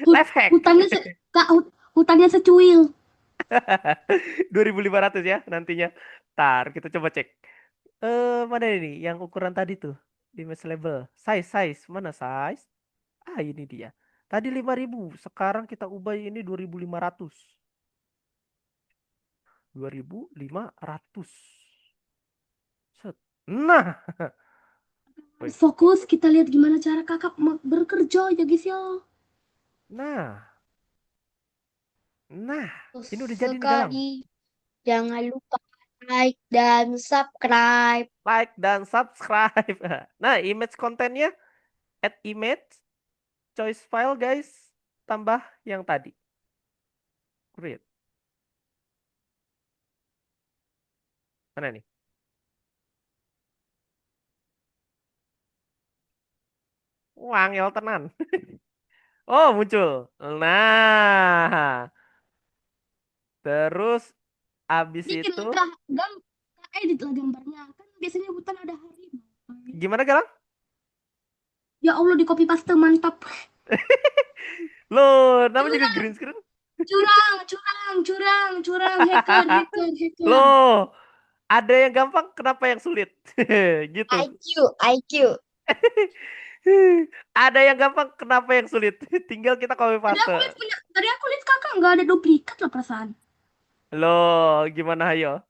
Life hack. Hutannya Kak, hutannya secuil. 2.500 ya nantinya. Ntar kita coba cek. Mana ini yang ukuran tadi tuh? Image label. Size. Mana size? Ah, ini dia. Tadi 5.000, sekarang kita ubah ini 2.500. 2.500. Set. Nah, wih. Fokus, kita lihat gimana cara kakak bekerja ya guys ya. Nah, nah, ini udah jadi nih Galang. Sekali. Jangan lupa like dan subscribe. Like dan subscribe. Nah, image kontennya add image, choice file guys, tambah yang tadi. Create. Mana nih? Wangel tenan. Oh, muncul. Nah, terus abis Bikin itu lah edit lah gambarnya. Kan biasanya hutan ada harimau. gimana Galang? Ya Allah, di copy paste mantap. Loh, namanya juga green screen. Curang, hacker. Loh, ada yang gampang, kenapa yang sulit? Gitu. IQ. Ada yang gampang, kenapa yang sulit? Tinggal kita copy paste. Tadi aku lihat kakak nggak ada duplikat lah perasaan. Loh, gimana ayo?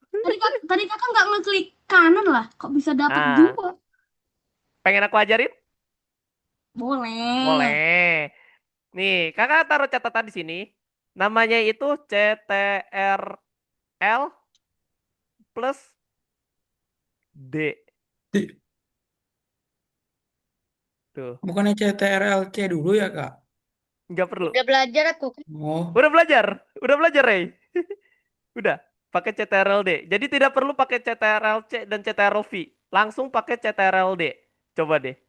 Tadi kakak nggak ngeklik kanan lah. Kok bisa dapat Nah, dua? pengen aku ajarin? Boleh. Boleh. Nih, kakak taruh catatan di sini. Namanya itu CTRL plus D. Di- Tuh, Bukannya CTRL-C dulu ya, Kak? nggak perlu. Udah belajar aku. Oh, Udah belajar, Rey. Udah, pakai CTRL-D. Jadi tidak perlu pakai CTRL-C dan CTRL-V. Langsung pakai CTRL-D. Coba deh.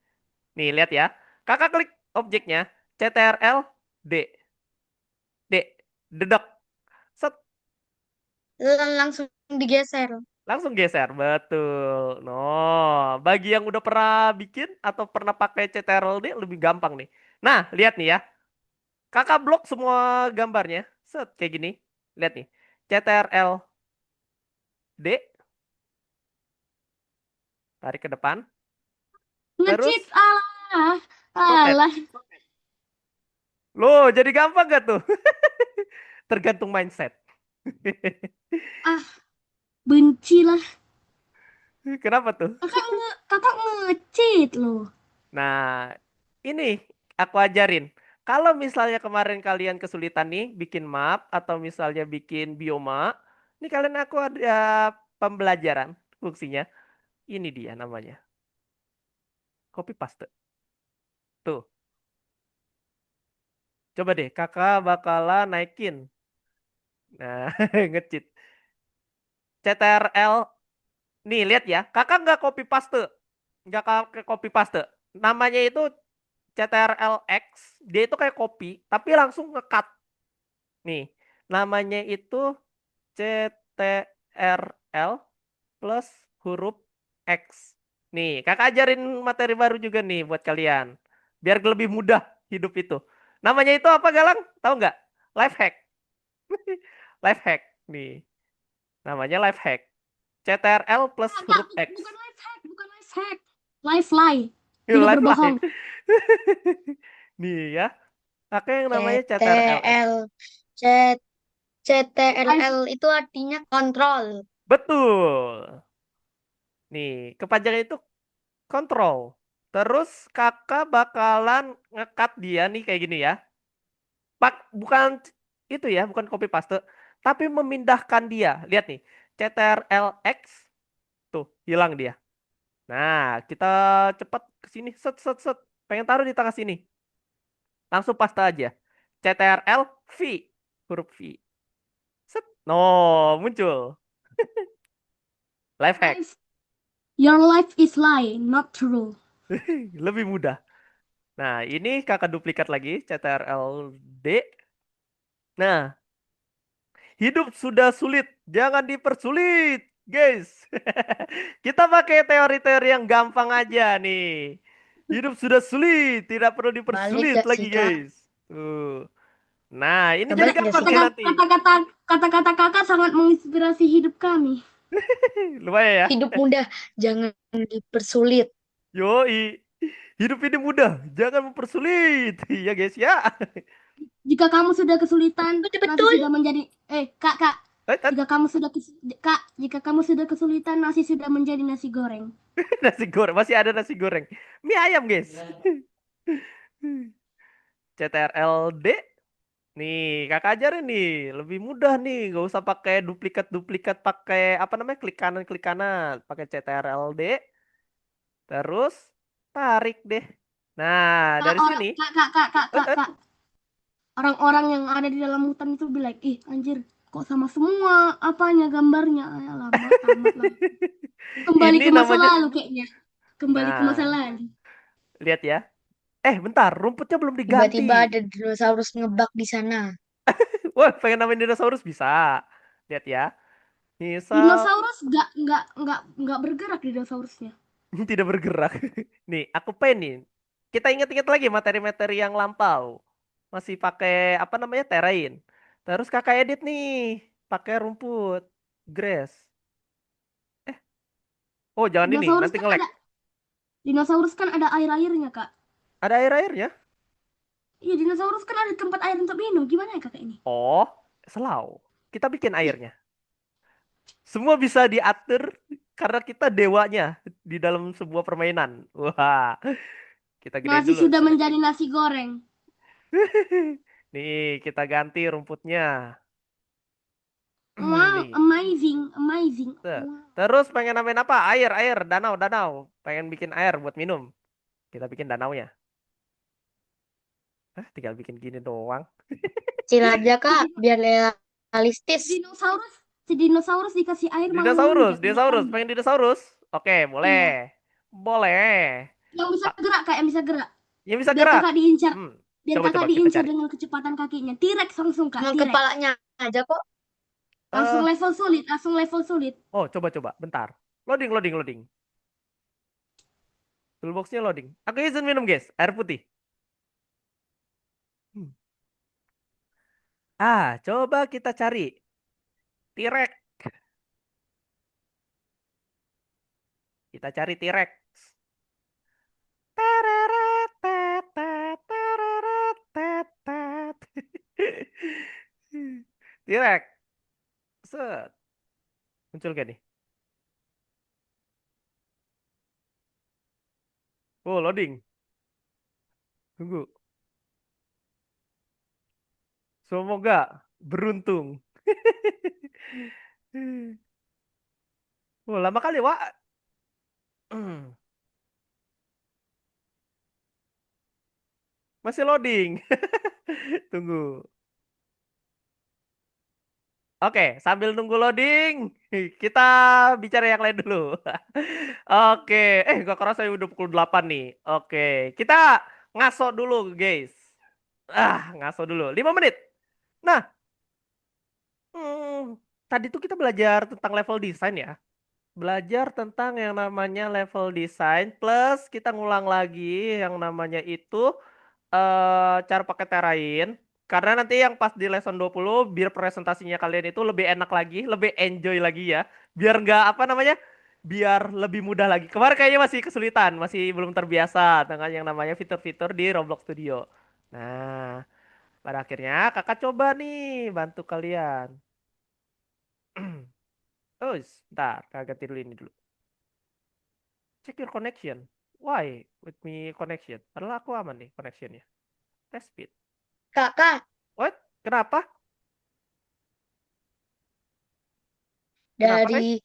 Nih, lihat ya. Kakak klik objeknya, CTRL-D. D. Dedek. Set. Langsung digeser. Langsung geser. Betul. No, bagi yang udah pernah bikin atau pernah pakai CTRL-D lebih gampang nih. Nah, lihat nih ya. Kakak blok semua gambarnya. Set, kayak gini. Lihat nih. CTRL-D. Tarik ke depan. Terus Ngecheat alah. rotate. Alah. Loh, jadi gampang gak tuh? Tergantung mindset. Ah, benci lah. Kenapa tuh? Kakak ngecheat loh. Nah, ini aku ajarin. Kalau misalnya kemarin kalian kesulitan nih bikin map atau misalnya bikin bioma, ini kalian aku ada pembelajaran fungsinya. Ini dia namanya. Copy paste. Tuh. Coba deh, kakak bakalan naikin. Nah, ngecheat. CTRL. Nih, lihat ya. Kakak nggak copy paste. Nggak kakak copy paste. Namanya itu CTRL-X. Dia itu kayak copy, tapi langsung nge-cut. Nih, namanya itu CTRL plus huruf X. Nih, kakak ajarin materi baru juga nih buat kalian. Biar lebih mudah hidup itu. Namanya itu apa Galang? Tahu nggak? Life hack. Life hack. Nih, namanya life hack. CTRL plus huruf X. Bukan life hack. Life lie. Yuk, Tidak life berbohong. line. Nih ya. Pakai yang namanya CTRL-X. CTL. C- CTRL itu artinya kontrol. Betul. Nih, kepanjangan itu kontrol. Terus kakak bakalan ngekat dia nih kayak gini ya. Bukan itu ya, bukan copy paste, tapi memindahkan dia. Lihat nih, CTRL-X tuh hilang dia. Nah, kita cepat ke sini, set set set. Pengen taruh di tengah sini. Langsung paste aja. CTRL V, huruf V. Set. No, muncul. Life hack. Guys, your life is lie, not true. Lebih mudah. Nah, ini kakak duplikat lagi, CTRL D. Nah, hidup sudah sulit, jangan dipersulit, guys. Kita pakai teori-teori yang gampang aja nih. Hidup sudah sulit, tidak perlu Balik dipersulit gak lagi, sih, Kak? guys. Tuh. Nah, ini jadi Kebalik gak gampang sih, nih Kak? nanti. Kata-kata kakak sangat menginspirasi hidup kami. Lumayan ya. Hidup mudah, jangan dipersulit. Yoi. Hidup ini mudah, jangan mempersulit. Iya, guys ya. Jika kamu sudah kesulitan, nanti Betul-betul. sudah menjadi kak, Eh, eh, jika kamu sudah kesulitan, nasi sudah menjadi nasi goreng. Nasi goreng, masih ada nasi goreng. Mie ayam, guys. CTRL-D. Nih, kakak ajarin nih, lebih mudah nih, gak usah pakai duplikat-duplikat, pakai apa namanya, klik kanan, pakai CTRL-D, terus tarik deh. Nah, Kak, dari orang, sini, kak, kak. Orang-orang yang ada di dalam hutan itu bilang, ih anjir, kok sama semua apanya gambarnya? Ya lama amat lah. Kembali ini ke masa namanya, lalu kayaknya. Kembali ke masa nah, lalu. lihat ya. Bentar, rumputnya belum diganti. Tiba-tiba ada dinosaurus ngebak di sana. Wah, pengen namain dinosaurus bisa. Lihat ya. Misal Dinosaurus nggak bergerak dinosaurusnya. tidak bergerak. Nih, aku pengen. Kita ingat-ingat lagi materi-materi yang lampau. Masih pakai apa namanya terrain. Terus kakak edit nih, pakai rumput, grass. Oh jangan ini, Dinosaurus nanti kan nge-lag. ada dinosaurus kan ada air-airnya, Kak. Ada air-airnya? Iya, dinosaurus kan ada tempat air untuk minum. Gimana ya kakak ini? Oh, selau. Kita bikin airnya. Semua bisa diatur karena kita dewanya di dalam sebuah permainan. Wah, kita gedein Nasi dulu. sudah Set. menjadi nasi goreng. Nih, kita ganti rumputnya. Wow, Nih. amazing, amazing. Tuh. Wow. Terus pengen namain apa? Air, danau, danau. Pengen bikin air buat minum. Kita bikin danaunya. Tinggal bikin gini doang. Kecil aja, Si, Kak, di- biar realistis. dinosaurus, si dinosaurus dikasih air mau Dinosaurus, manjat, nggak dinosaurus. tambah. Pengen dinosaurus? Oke, Iya, boleh. Boleh. yang bisa Ah, gerak kak, yang bisa gerak. yang bisa Biar gerak. kakak diincar, Hmm. biar Coba-coba kakak kita diincar cari. dengan kecepatan kakinya. T-Rex langsung kak, Cuma T-Rex. kepalanya aja kok. Eh, Langsung level sulit. oh, coba-coba. Bentar. Loading, loading, loading. Toolboxnya loading. Aku izin minum, guys. Air putih. Hmm. Coba kita cari. T-Rex. Kita cari T-Rex. Tereret, tet, tet, tereret, tet, tet. T-Rex. Set. Muncul gak nih? Oh, loading. Tunggu. Semoga beruntung. Oh, lama kali, Wak. Masih loading. Tunggu. Oke, sambil nunggu loading, kita bicara yang lain dulu. Oke, gak kerasa ya udah pukul 8 nih. Oke, kita ngaso dulu, guys. Ngaso dulu. 5 menit. Nah, tadi tuh kita belajar tentang level design ya. Belajar tentang yang namanya level design plus kita ngulang lagi yang namanya itu cara pakai terrain. Karena nanti yang pas di lesson 20 biar presentasinya kalian itu lebih enak lagi, lebih enjoy lagi ya. Biar nggak apa namanya? Biar lebih mudah lagi. Kemarin kayaknya masih kesulitan, masih belum terbiasa dengan yang namanya fitur-fitur di Roblox Studio. Nah, pada akhirnya kakak coba nih bantu kalian. Oh, sebentar, kakak ganti dulu ini dulu. Check your connection. Why with me connection? Padahal aku aman nih connectionnya. Test speed. Kakak, What? Kenapa? Kenapa, Rey?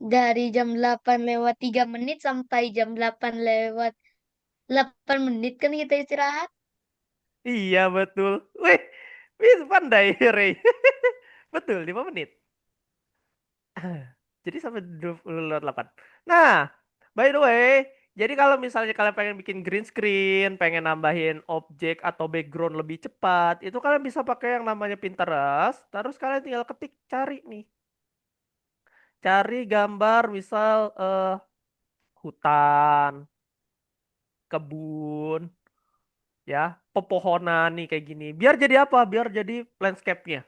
dari jam 8 lewat 3 menit sampai jam 8 lewat 8 menit kan kita istirahat. Iya, betul. Wih, pandai, Rey. Betul, 5 menit. Jadi sampai 28. Nah, by the way, jadi kalau misalnya kalian pengen bikin green screen, pengen nambahin objek atau background lebih cepat, itu kalian bisa pakai yang namanya Pinterest. Terus kalian tinggal ketik cari nih. Cari gambar misal hutan, kebun, ya, pepohonan nih kayak gini. Biar jadi apa? Biar jadi landscape-nya.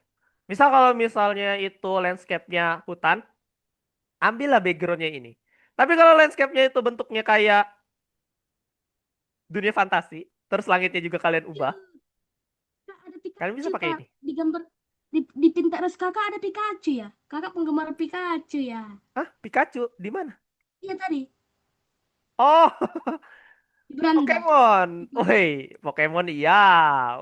Misal kalau misalnya itu landscape-nya hutan, ambillah background-nya ini. Tapi kalau landscape-nya itu bentuknya kayak dunia fantasi, terus langitnya juga kalian ubah, Kak, ada kalian bisa Pikachu, pakai Kak. ini. Di gambar di Pinterest kakak ada Pikachu ya? Kakak penggemar Pikachu ya? Hah? Pikachu? Di mana? Iya tadi, Oh, di beranda. Pokemon. Woi, Pokemon iya.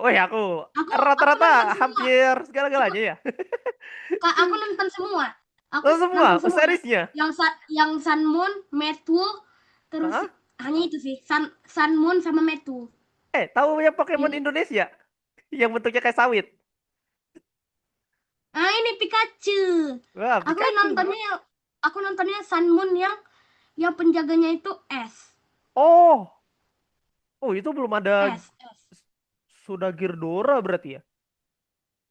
Woi, aku Aku rata-rata nonton semua. hampir Aku segala-galanya ya. Kak, aku nonton semua. Aku Lo semua, nonton semua ya. seriesnya. Yang Sun Moon, Metu, terus Hah? hanya itu sih. Sun Moon sama Metu. Tahu ya Pokemon Ini. Indonesia? Yang bentuknya kayak sawit. Ah, ini Pikachu. Wah, Aku Pikachu. nontonnya yang aku nontonnya Sun Moon yang penjaganya itu S. Oh, oh itu belum ada S, S. sudah Girdora berarti ya?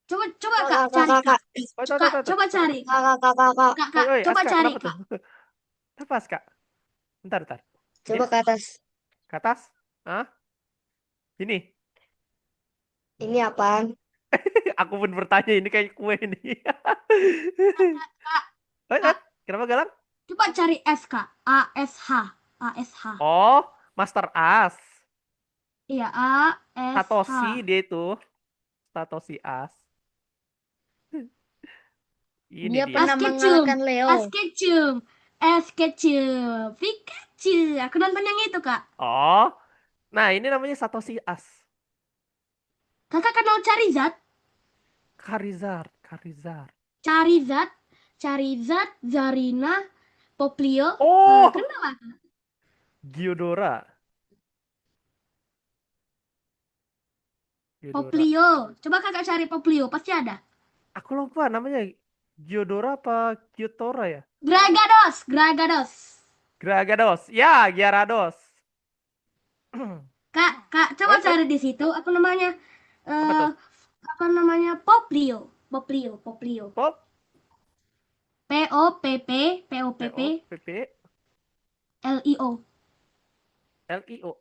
Coba coba Kak Kakak, cari kakak, Kak. Oh, tuh, tuh, Kak, tuh, tuh. coba Apa cari tuh? Kak. kakak, kakak. Kak, Oi, coba Aska, cari kenapa tuh? Kak. Apa, Aska? Bentar. Coba Ini ke atas. ke atas? Hah? Ini. Ini apaan? Aku pun bertanya ini kayak kue ini. Kak, Eh, Kak, kenapa Galang? coba cari S Kak. ASH. ASH. Oh, Master As. Iya, ASH. Satoshi dia itu. Satoshi As. Ini Dia dia. pernah Askecum. mengalahkan Leo. Askecum. Askecum. Pikachu. Aku nonton yang itu, Kak. Oh, nah ini namanya Satoshi As. Kakak kenal Charizard? Charizard. Charizard, Charizard, Zarina, Poplio. Oh, Kenal lah. Gyodora. Gyodora. Poplio. Coba kakak cari Poplio, pasti ada. Aku lupa namanya. Gyodora apa Gyutora ya? Gragados, Gragados. Gragados. Ya, Gyarados. Kak, coba Wait. cari di situ. Apa Eh tuh? apa namanya? Poplio. Poplio. Pop, Popp, P-O-P-P, Lio. L-I-O. Eh,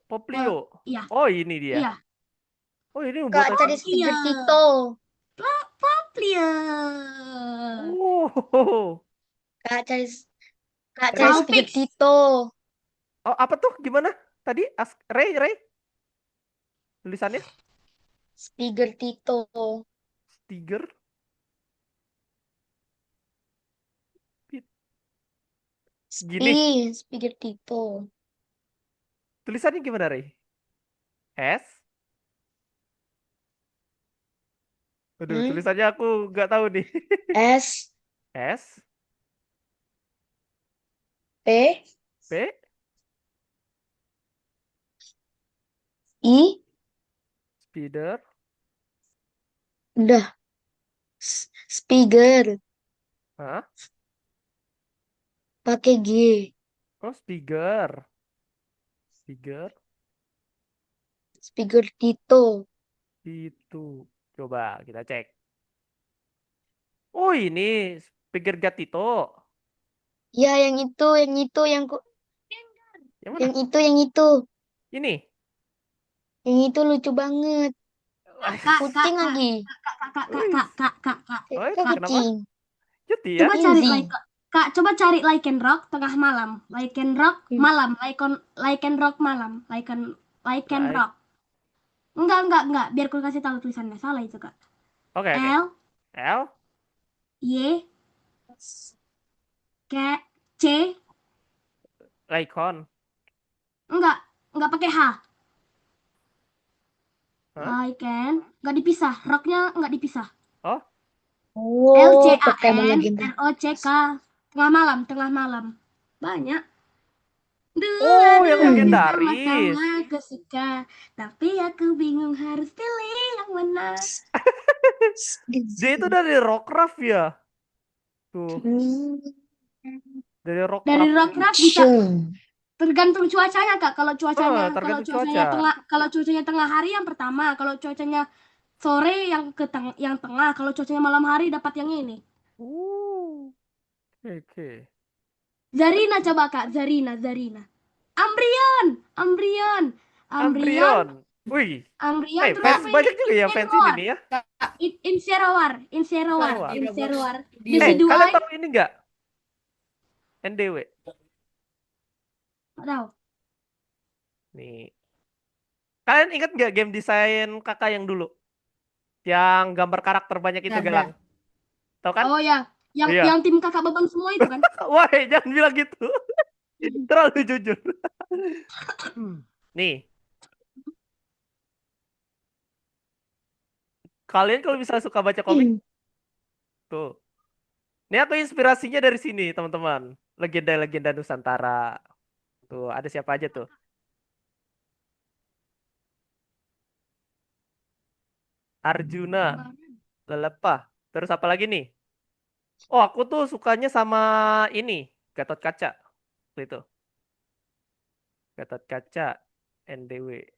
Poplio. iya, Oh, ini dia. iya. Oh, ini Kak, buatan. cari speaker Tito. Poplio. Oh. Kak, Kak, cari Ray. speaker Vulpix. Tito. Oh, apa tuh? Gimana? Tadi Ray. Tulisannya Speaker Tito. Tiger. Gini. Speaker Tito. Tulisannya gimana, Ray? S. Aduh, Hmm? tulisannya aku nggak tahu nih. S S. P P. I Spider. udah speaker Hah? pakai G. Oh, Spider. Speaker Tito. Itu. Coba kita cek. Oh, ini Spider Gatito. Ya, yang itu, Yang mana? yang itu. Ini. Yang itu lucu banget. Kak, Kucing lagi. Kak. Oh, Kok kenapa? kucing? Cuti ya? Coba cari Easy. Kak, coba cari Lycan Rock tengah malam. Lycan Rock Hmm. malam. Lycan Rock malam. Lycan Like. Rock. Enggak. Biar aku kasih tahu tulisannya. Salah itu, Kak. Oke. L, L. Y, K, C, Lycon. Enggak pakai H. Hah? I can. Enggak dipisah. Rocknya enggak dipisah. Oh, Oh, Pokemon LCAN legenda. ROCK. Tengah malam. Banyak. oh yang Dua legendaris. sama-sama aku suka, tapi aku bingung harus pilih yang mana. Dia itu dari Rockcraft ya. Tuh, dari Dari Rockcraft. Rockcraft bisa Shoo. tergantung cuacanya Kak. Kalau cuacanya Tergantung cuaca. kalau cuacanya tengah hari yang pertama, kalau cuacanya sore yang tengah, kalau cuacanya malam hari dapat yang ini. Oke. Zarina coba Kak, Zarina. Ambrion. Ambrion. Wih. Terus Fans banyak juga ya fans ini Incineroar. nih ya. Inserowar. Inserowar. Divisi 2 Kalian tahu ini nggak? NDW. nggak tahu. Nih. Kalian ingat nggak game desain kakak yang dulu? Yang gambar karakter banyak itu Ada. Galang. Tahu kan? Oh ya, Iya. yang tim kakak beban semua itu kan? Wah, jangan bilang gitu. Terlalu jujur. Nih. Kalian kalau misalnya suka baca komik, tuh. Ini aku inspirasinya dari sini, teman-teman. Legenda-legenda Nusantara. Tuh, ada siapa aja tuh? Arjuna, Lelepah. Terus apa lagi nih? Oh, aku tuh sukanya sama ini, Gatot Kaca. Itu. Gatot Kaca, NDW.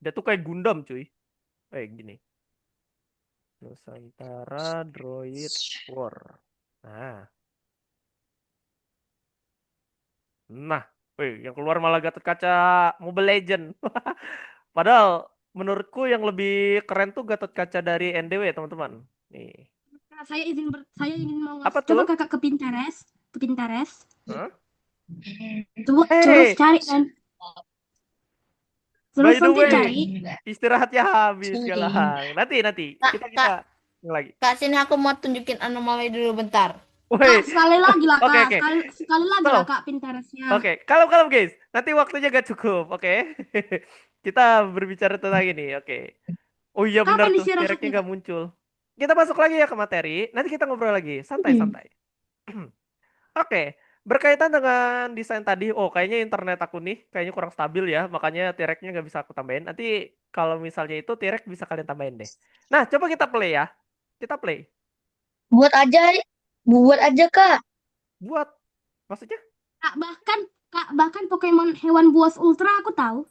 Dia tuh kayak Gundam, cuy. Gini. Nusantara Droid War. Nah, yang keluar malah Gatot Kaca Mobile Legend. Padahal menurutku yang lebih keren tuh Gatot Kaca dari NDW, teman-teman. Nih. Nah, saya ingin mau Apa coba tuh? kakak ke Pinterest. Hah? Terus cari kan. Terus By the nanti way, cari. istirahatnya habis Sorry. Galang. Nanti kita lagi. Kak, sini aku mau tunjukin anomali dulu bentar. Woi, Sekali lagi lah Oke, Kak. oke. Sekali lagi Slow. lah Kak Pinterestnya. Oke, kalem guys. Nanti waktunya gak cukup, oke? Kita berbicara tentang ini, oke. Oh iya benar Kapan tuh, istirahatnya, T-Rex-nya Kak? nggak muncul. Kita masuk lagi ya ke materi. Nanti kita ngobrol lagi, santai-santai. Oke, berkaitan dengan desain tadi. Oh, kayaknya internet aku nih, kayaknya kurang stabil ya. Makanya T-Rex-nya nggak bisa aku tambahin. Nanti kalau misalnya itu T-Rex bisa kalian tambahin deh. Nah, coba kita play ya. Kita play. Buat aja Kak. Buat, maksudnya? Kak bahkan Pokemon hewan buas ultra aku tahu.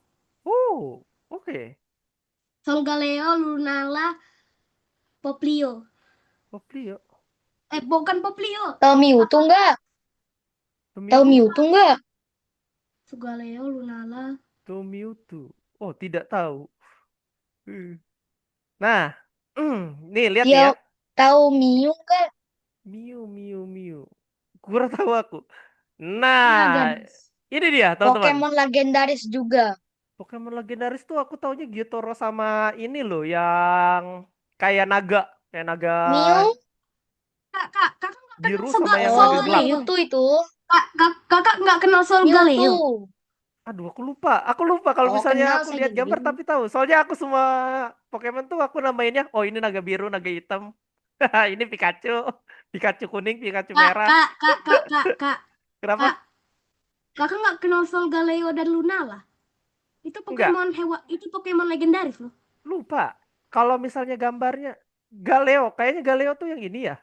Oh, oke. Solgaleo, Lunala, Poplio. Poplio. Bukan Poplio. Tahu Mewtwo nggak? Tahu Mewtwo nggak? Solgaleo, Lunala. Mewtwo. Oh, tidak tahu. Nah, nih lihat nih Dia ya. tahu Mew nggak? Mew. Kurang tahu aku. Nah, Dragons. ini dia teman-teman. Pokemon legendaris juga. Pokemon legendaris tuh aku taunya Gyutaro sama ini loh yang kayak naga Mew? Kakak nggak biru kenal sama yang Oh, naga gelap. Mewtwo itu. Kakak nggak kenal Solgaleo. Mewtwo. Aduh, aku lupa kalau Oh, misalnya kenal aku saya lihat jadi gambar bingung. tapi tahu. Soalnya aku semua Pokemon tuh aku namainnya, oh ini naga biru, naga hitam. Ini Pikachu kuning, Pikachu merah. Kak. Kenapa? Kakak nggak kenal Solgaleo dan Lunala? Itu Enggak. Pokemon legendaris loh. Lupa. Kalau misalnya gambarnya Galeo, kayaknya Galeo tuh yang ini ya.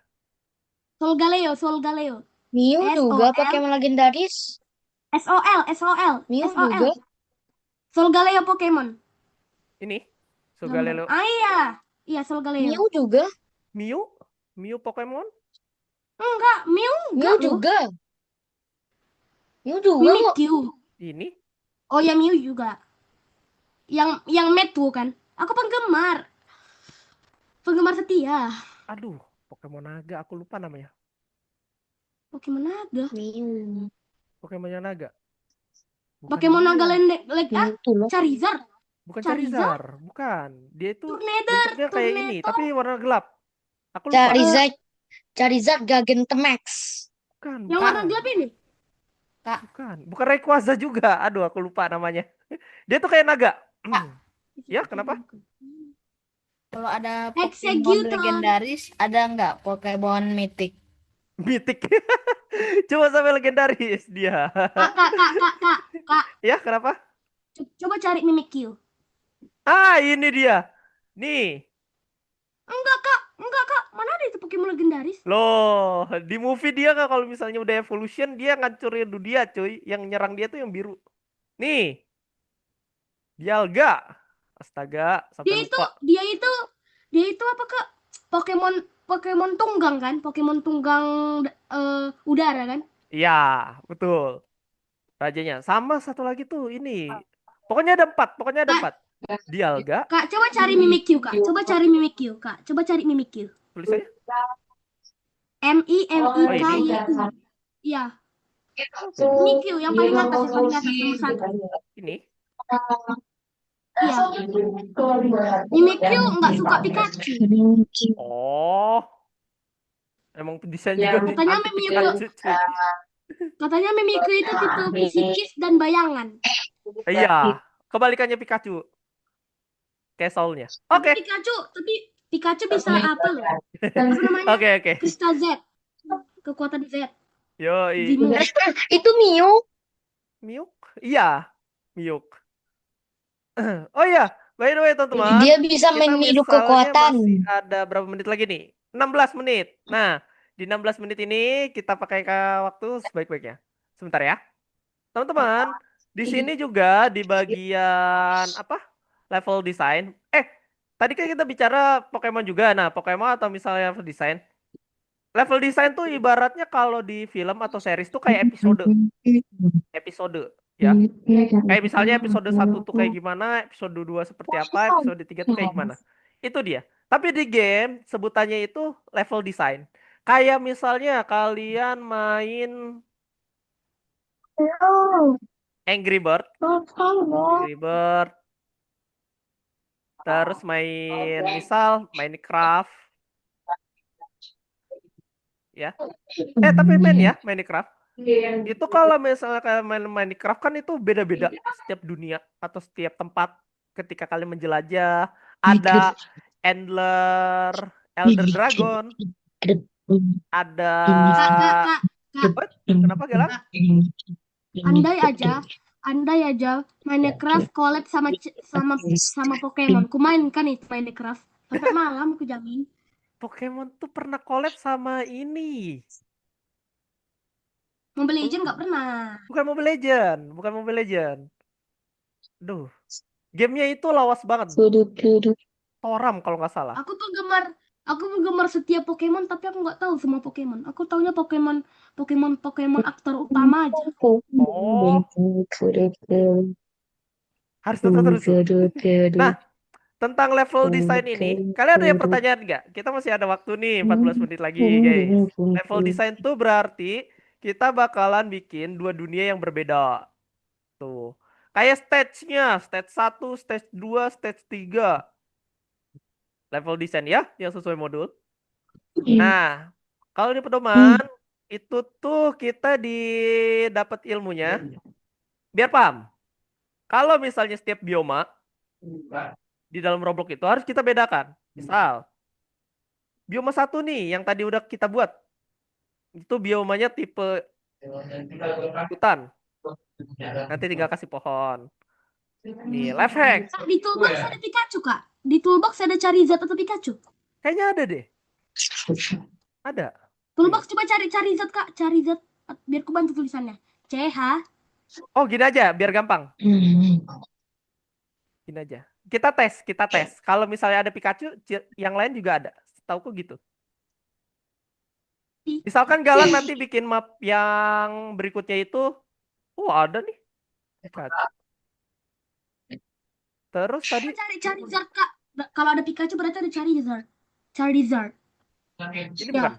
Solgaleo. Mew juga SOL. Pokemon legendaris. SOL. Mew juga. Solgaleo Pokemon. Ini. Solgaleo. Iya Solgaleo. Mew juga. Mew Pokemon? Enggak, Mew loh. juga. Mew juga kok. Mewtwo. Ini. Oh ya Mew juga. Yang Mewtwo kan. Aku penggemar setia. Aduh, Pokemon naga aku lupa namanya. Pokemon naga. Mew. Pokemon yang naga. Bukan Pokemon dia. naga Mewtwo loh. Charizard. Bukan Charizard? Charizard, bukan. Dia itu Tornador. bentuknya kayak ini, tapi warna gelap. Aku lupa. Charizard Gigantamax. Bukan. Yang warna gelap ini. Kak, Bukan Rayquaza juga. Aduh, aku lupa namanya. Dia tuh kayak naga. Ya, kenapa? kalau ada Pokemon Executor. legendaris, ada nggak Pokemon mythic? Mythic. Cuma sampai legendaris dia. Kak. Ya, kenapa? Coba cari Mimikyu. Ah, ini dia. Nih. Enggak, Kak. Mana ada itu Pokemon legendaris? Loh, di movie dia nggak kalau misalnya udah evolution dia ngancurin dunia, cuy. Yang nyerang dia tuh yang biru. Nih, Dialga. Astaga, sampai Dia itu, lupa. dia itu apa, Kak? Pokemon tunggang kan? Pokemon tunggang udara kan? Iya, betul. Rajanya. Sama satu lagi tuh ini. Pokoknya ada 4, pokoknya ada Kak, 4. Dialga, Kak, coba cari Mimikyu, Kak. Coba cari Mimikyu, Kak. Coba cari Mimikyu. tulisannya. Oh, ini. Mimikyu. Iya, Beda. Mimikyu yang paling atas nomor 1. Ini. Iya. Mimikyu nggak suka Pikachu. Oh, emang desain juga Katanya anti Mimikyu, Pikachu, cuy. katanya Mimikyu itu tipe psikis dan bayangan. Iya, kebalikannya Pikachu. Casualnya. Oke. Tapi Pikachu bisa apa loh? Apa namanya? Oke, oke. Kristal Z. Kekuatan Z. Yoi. Zimu. Itu Mio. Miyuk? Iya, Miyuk. Oh iya, by the way teman-teman, Dia bisa kita meniru misalnya kekuatan. masih ada berapa menit lagi nih? 16 menit. Nah, di 16 menit ini kita pakai waktu sebaik-baiknya. Sebentar ya. Teman-teman, di sini juga di bagian apa? Level design. Tadi kan kita bicara Pokemon juga. Nah, Pokemon atau misalnya level design. Level design tuh ibaratnya kalau di film atau series tuh kayak episode. Episode, ya. Kayak misalnya episode 1 tuh kayak gimana, episode 2 seperti apa, episode 3 tuh kayak gimana. Itu dia. Tapi di game sebutannya itu level design. Kayak misalnya kalian main Angry Bird, terus main misal Minecraft, ya. Tapi main ya Minecraft. Itu kalau misalnya kalian main Minecraft kan itu beda-beda setiap dunia atau setiap tempat ketika kalian menjelajah. Ada Elder Dragon, ada Kak. kenapa Gelang? Andai aja Minecraft collab sama Pokemon. Ku mainkan itu Minecraft. Sampai malam aku jamin. Pokemon tuh pernah collab sama ini. Mobile Legends nggak pernah. Bukan Mobile Legend. Duh, gamenya itu lawas banget. Toram kalau nggak salah. Aku penggemar setiap Pokemon, tapi aku nggak tahu semua Pokemon. Aku taunya Pokemon aktor utama aja. Oh, harus nonton terus. Nah, tentang level design ini, kalian ada yang pertanyaan nggak? Kita masih ada waktu nih, 14 menit lagi, guys. Level design tuh berarti kita bakalan bikin 2 dunia yang berbeda. Tuh. Kayak stage-nya, stage 1, stage 2, stage 3. Level design ya, yang sesuai modul. Nah, kalau di pedoman, itu tuh kita dapat ilmunya. Biar paham. Kalau misalnya setiap bioma di dalam Roblox itu harus kita bedakan. Misal, bioma 1 nih yang tadi udah kita buat. Itu biomanya tipe hutan. Nanti tinggal kasih pohon. Nih, life hack. Kak, di toolbox ada Pikachu, Kak. Di toolbox ada Charizard atau Pikachu. Kayaknya ada deh. Ada. Toolbox coba cari Charizard, Kak. Charizard. Biar ku bantu tulisannya. CH. Oh, gini aja, biar gampang. Gini aja. Kita tes. Kalau misalnya ada Pikachu, yang lain juga ada. Setauku gitu. Misalkan Galang nanti bikin map yang berikutnya itu, ada nih Pikachu. Terus tadi Cari Charizard, Kak. Kalau ada Pikachu berarti ada Charizard. ini Ya. bukan.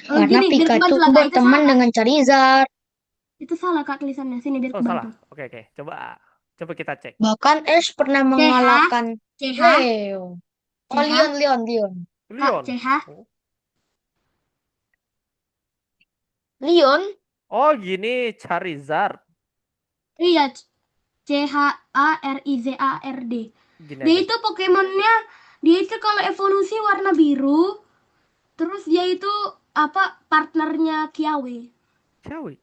Karena Gini, biar ku Pikachu bantu lah, Kak. Itu berteman salah. dengan Charizard. Itu salah, Kak, tulisannya. Sini biar Oh, ku salah. bantu. Oke. Coba kita cek. Bahkan Ash pernah mengalahkan CH. Leo. Oh, CH. Leon. Leon. CH. Leon? Oh, gini Charizard. Iya, Charizard. Gini Dia aja. itu Pokemonnya, dia itu kalau evolusi warna biru, terus dia itu apa partnernya Kiawe. Ciawi.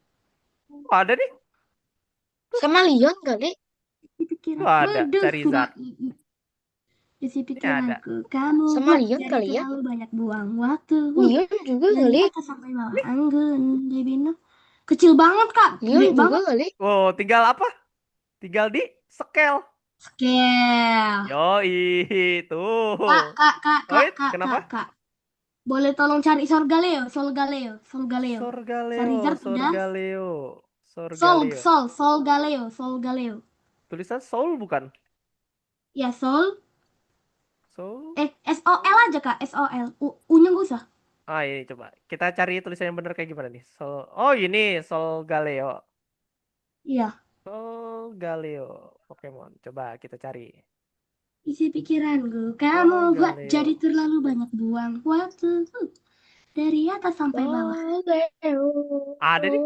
Oh, ada nih. Sama Leon kali. Di Oh, pikiran, ada waduh, Charizard. isi Ini ada. pikiranku, kamu Sama buat Leon jadi kali ya. terlalu banyak buang waktu. Leon juga Dari kali. atas sampai bawah, anggun, dia bilang. Kecil banget, Kak. Leon Gede juga banget. kali. Oh, tinggal apa? Tinggal di scale. Scale. Yoi, Kak, tuh. kak, kak, kak, Wait, kak, kenapa? kak, kak. Boleh tolong cari Solgaleo, Solgaleo, Solgaleo. Sorgaleo, Charizard udah. Sorgaleo, Sorgaleo. Solgaleo, Solgaleo. Tulisan Soul bukan? Ya, Sol. Soul. SOL aja, Kak. SOL. U-nya nggak usah. Ah, ini coba. Kita cari tulisan yang benar kayak gimana nih? Oh, ini Solgaleo. Iya. Solgaleo Pokemon. Coba kita cari. Isi pikiranku, kamu buat Solgaleo. jadi terlalu banyak buang waktu. Dari atas sampai bawah. Ada nih?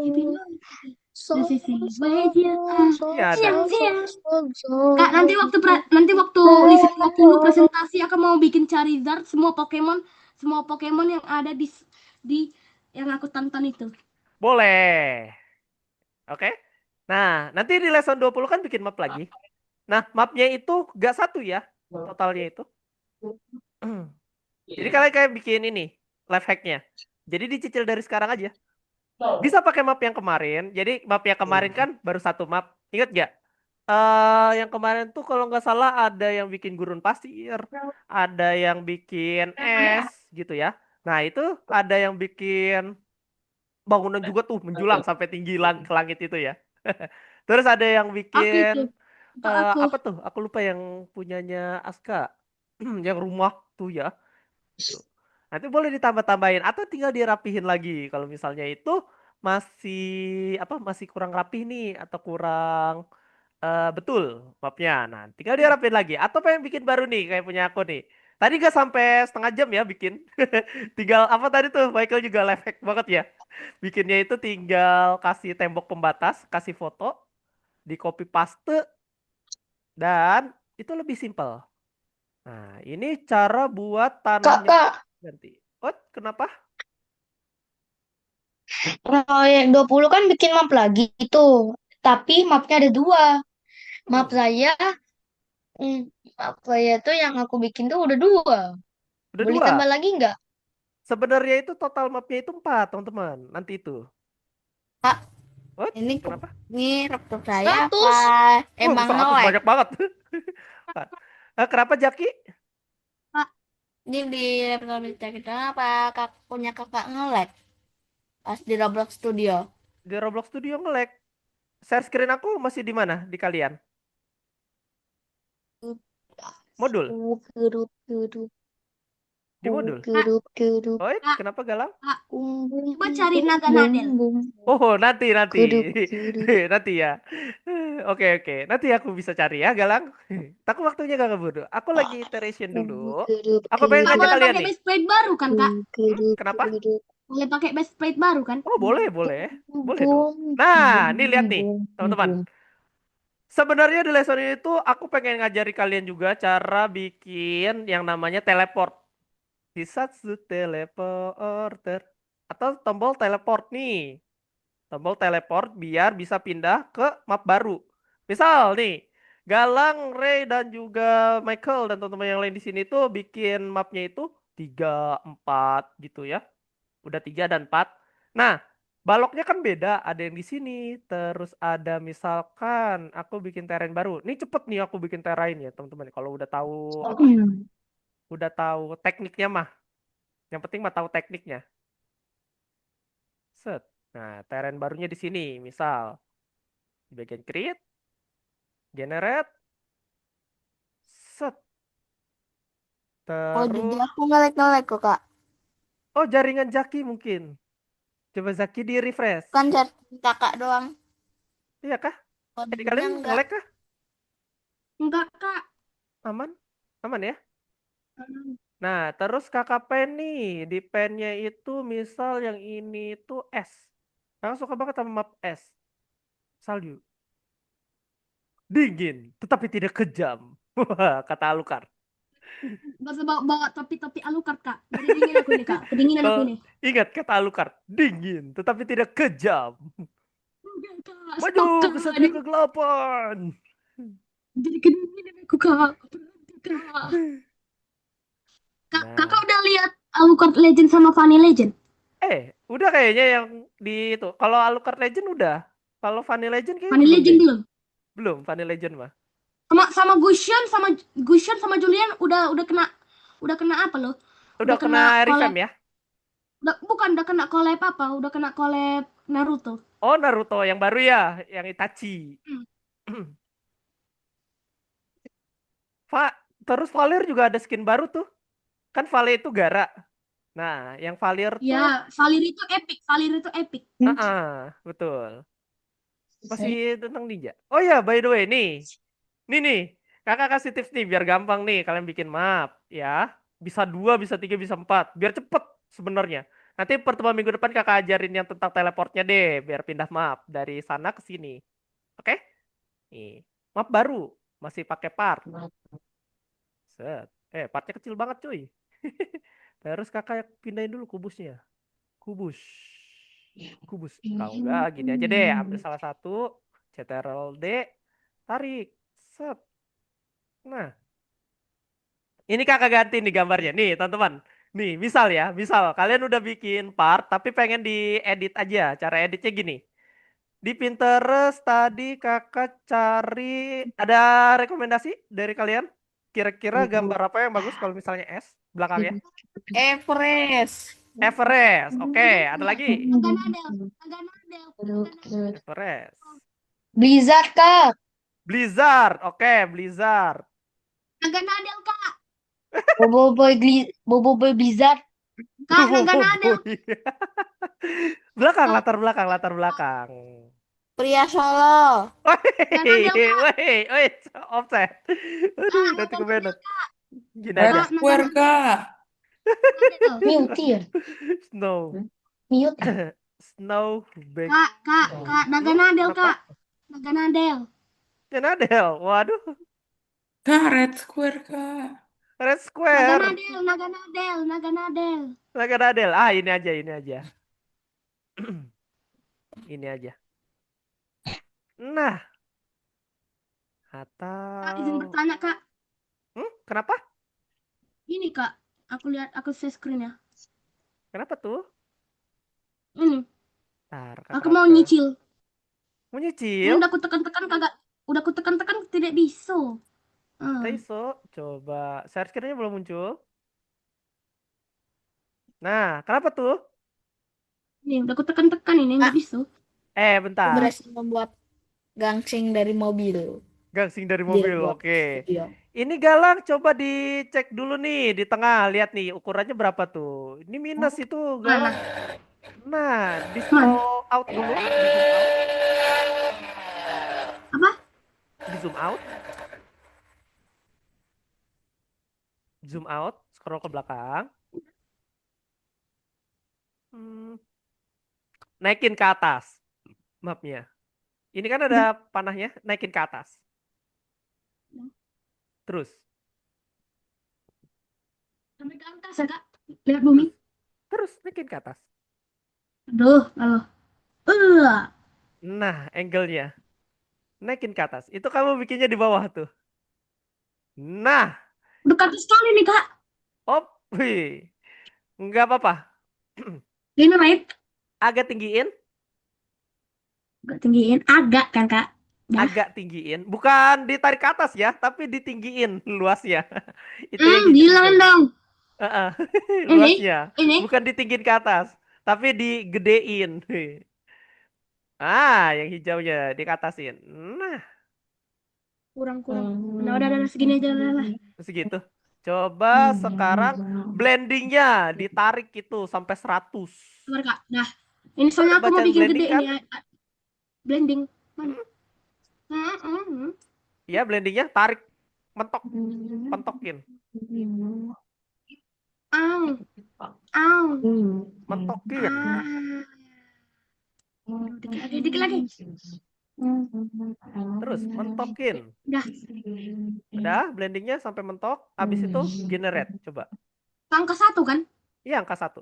The sisi way you are. Ini ada. Siang-siang. Kak, nanti waktu Livin 50 presentasi aku mau bikin Charizard semua Pokemon yang ada di yang aku tonton itu. Boleh. Oke. Nah, nanti di lesson 20 kan bikin map lagi. Nah, mapnya itu gak satu ya. Totalnya itu. Jadi kalian kayak bikin ini. Life hacknya. Jadi dicicil dari sekarang aja. Bisa pakai map yang kemarin. Jadi map yang kemarin kan baru satu map. Ingat gak? Yang kemarin tuh kalau nggak salah ada yang bikin gurun pasir, ada yang bikin es gitu ya. Nah itu ada yang bikin bangunan juga tuh menjulang sampai tinggi ke langit itu ya. Terus ada yang Aku bikin itu. Untuk aku. apa tuh? Aku lupa yang punyanya Aska, yang rumah tuh ya. Tuh. Nanti boleh ditambah-tambahin atau tinggal dirapihin lagi kalau misalnya itu masih apa masih kurang rapih nih atau kurang betul mapnya. Nah, tinggal dirapin lagi atau pengen bikin baru nih kayak punya aku nih. Tadi gak sampai setengah jam ya bikin. Tinggal apa tadi tuh Michael juga live hack banget ya. Bikinnya itu tinggal kasih tembok pembatas, kasih foto, di copy paste dan itu lebih simpel. Nah, ini cara buat tanahnya Kak, ganti. Oh, kenapa? proyek 20 kan bikin map lagi itu. Tapi mapnya ada dua. Map Hmm, saya, map saya tuh yang aku bikin tuh udah dua. udah Boleh dua. tambah lagi nggak? Sebenarnya itu total mapnya itu 4, teman-teman. Nanti itu. Kak, What? ini Kenapa? laptop saya apa 100. Oh, emang 100 nge-lag? banyak banget. Kenapa Jaki? Kak, Ini di laptop kita apa kak punya kakak nge-lag pas di Roblox Studio? Di Roblox Studio nge-lag. Share screen aku masih di mana? Di kalian? Modul? Kerup, kerup, Di modul? Kak, Oh, Kak, kenapa Galang? Kak. bum, Coba cari naga bum, nadel. bum, Oh, nanti. kerup, kerup, Nanti ya. Oke. Nanti aku bisa cari ya, Galang. Aku waktunya gak keburu. Aku lagi iteration dulu. kerup, Aku pengen Kak, kerup, ngajak boleh kalian pakai nih. base plate baru kan, Kak? kerup, Kenapa? kerup, Boleh pakai base plate baru kan? Oh, boleh. Boleh dong. bum, Nah, bum, nih lihat nih, bum, teman-teman. bum. Sebenarnya di lesson ini tuh aku pengen ngajari kalian juga cara bikin yang namanya teleport. Hisatsu teleporter. Atau tombol teleport nih. Tombol teleport biar bisa pindah ke map baru. Misal nih, Galang, Ray, dan juga Michael dan teman-teman yang lain di sini tuh bikin mapnya itu 3, 4 gitu ya. Udah 3 dan 4. Nah, baloknya kan beda. Ada yang di sini. Terus ada misalkan aku bikin terrain baru. Ini cepet nih aku bikin terrain ya teman-teman. Kalau udah tahu apa? Udah tahu tekniknya mah. Yang penting mah tahu tekniknya. Set. Nah, terrain barunya di sini. Misal di bagian create, generate, set. Oh jadi Terus, aku nge-lag kok kak. oh jaringan Jaki mungkin. Coba Zaki di refresh. Kan chat kakak doang. Iya kah? Di Kodenya kalian enggak. nge-lag kah? Enggak, Kak. Aman? Aman ya? Nah, terus kakak pen nih. Di pennya itu misal yang ini tuh S. Kakak suka banget sama map es. Salju. Dingin, tetapi tidak kejam. Wah, kata Alukar. Gak usah bawa topi-topi Alucard, Kak. Jadi dingin aku nih, Kak. Kedinginan aku Kalau ini. ingat kata Alukar, dingin, tetapi tidak kejam. Enggak, Kak. Maju, Stop, Kak. kesatria kegelapan. Jadi kedinginan aku, Kak. Berhenti, Kak. Kakak Nah, udah lihat Alucard Legend sama Funny Legend? udah kayaknya yang di itu. Kalau Alucard Legend udah. Kalau Vanilla Legend kayaknya Funny belum Legend deh. belum? Belum, Vanilla Legend mah. Sama Gusion sama Julian udah kena apa loh? Udah Udah kena kena revamp collab. ya? Udah kena collab apa? Udah kena collab Naruto. Oh, Naruto yang baru ya, yang Itachi. Hmm. Terus Valir juga ada skin baru tuh. Kan Valir itu Gara. Nah, yang Valir tuh, Ya, Valir itu epic. Valir itu epic. betul. Masih tentang ninja. Oh ya, by the way, nih, kakak kasih tips nih biar gampang nih kalian bikin map ya. Bisa 2, bisa 3, bisa 4. Biar cepet sebenarnya. Nanti pertemuan minggu depan kakak ajarin yang tentang teleportnya deh, biar pindah map dari sana ke sini. Oke? Nih, map baru, masih pakai part. Set. Partnya kecil banget cuy. Terus kakak pindahin dulu kubusnya. Kubus. Kubus. Kalau enggak gini aja deh, ambil salah satu, Ctrl D, tarik. Set. Nah, ini kakak ganti nih gambarnya. Nih, teman-teman. Nih, misal kalian udah bikin part tapi pengen diedit aja. Cara editnya gini. Di Pinterest tadi kakak cari, ada rekomendasi dari kalian? Kira-kira gambar apa yang bagus kalau misalnya S belakangnya? Everest. Everest. Oke, ada lagi? Agak nadel. Agak nadel. Everest. Blizzard, Kak. Blizzard. Oke, Blizzard. Agak nadel, Kak. Bobo Boy Blizzard. Kak, agak nadel. Belakang, latar belakang. Pria Solo. Nadel, Kak. Wait, offset. Aduh, nanti Nadel, kebenet. Gini Red aja. Square, Kak. nadel. Mute ya. Snow. Mute. Snow back. Kak, naga nadel, Kenapa? Kak. Naga nadel. Ya Nadel. Waduh, Kak, Red Square, Kak. Red Naga Square. nadel, naga nadel, naga nadel. Naga Nadel. Ah, ini aja. Ini aja. Nah, Kak, izin atau bertanya, Kak. kenapa? Ini, Kak. Aku share screen ya. Kenapa tuh? Ini, Ntar, aku mau nyicil. Mau Ini nyicil? udah aku tekan-tekan kagak. Udah aku tekan-tekan tidak bisa. Taiso, coba share screen-nya belum muncul. Nah, kenapa tuh? Ini udah aku tekan-tekan ini nggak bisa. Aku Bentar. berhasil membuat gangsing dari mobil. Gangsing dari Di mobil, Roblox oke. Studio. Ini Galang, coba dicek dulu nih di tengah. Lihat nih ukurannya berapa tuh. Ini minus itu Galang. Nah, di scroll out dulu. Di zoom out. Apa? Di zoom out. Zoom out, scroll ke belakang. Naikin ke atas mapnya. Ini kan ada panahnya, naikin ke atas. Terus. Sampai ke atas ya, Kak. Lihat bumi. Terus naikin ke atas. Aduh, halo. Nah, angle-nya. Naikin ke atas. Itu kamu bikinnya di bawah tuh. Nah, Dekat sekali nih, Kak. wih. Nggak apa-apa. Ini right. Agak tinggiin. Agak tinggiin. Agak kan, Kak. Ya. Agak tinggiin. Bukan ditarik ke atas ya, tapi ditinggiin luasnya. Itu yang Bilang dong. luasnya. Ini. Bukan ditinggiin ke atas, tapi digedein. Ah, yang hijaunya dikatasin. Nah, Kurang. Nah, udah segini aja lah. segitu. Coba sekarang blendingnya ditarik itu sampai 100. Sabar, Kak. Nah, ini soalnya aku mau Bacaan bikin blending gede kan? ini. Blending. Ya, blendingnya tarik, pentokin, Au. mentokin. Dikit lagi. Terus mentokin. Udah. Udah, blendingnya sampai mentok. Habis itu generate. Coba. Angka 1 kan? Iya, angka 1.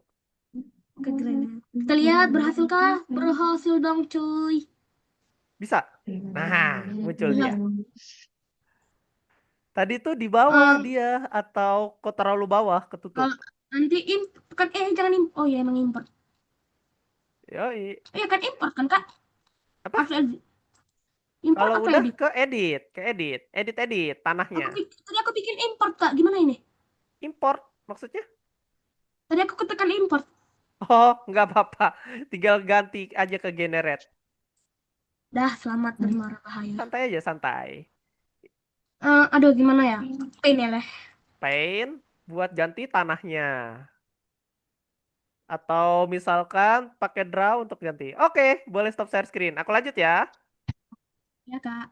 Oke, keren. Kita lihat berhasilkah? Berhasil dong, cuy. Bisa. Nah, muncul Iya. dia. Tadi tuh di bawah Eh, dia atau kok terlalu bawah ketutup. kalau nanti kan jangan oh ya emang import. Yoi. Iya kan import kan, Kak? Apa? Harus import Kalau apa udah edit? edit tanahnya. Tadi aku bikin import, Kak. Gimana ini? Import maksudnya? Tadi aku ketekan import. Oh, nggak apa-apa. Tinggal ganti aja ke generate. Dah, selamat dari mara bahaya. Santai aja, santai. Aduh, gimana ya? Pain ya, Leh. Paint buat ganti tanahnya. Atau misalkan pakai draw untuk ganti. Oke, boleh stop share screen. Aku lanjut ya. Ya, Kak.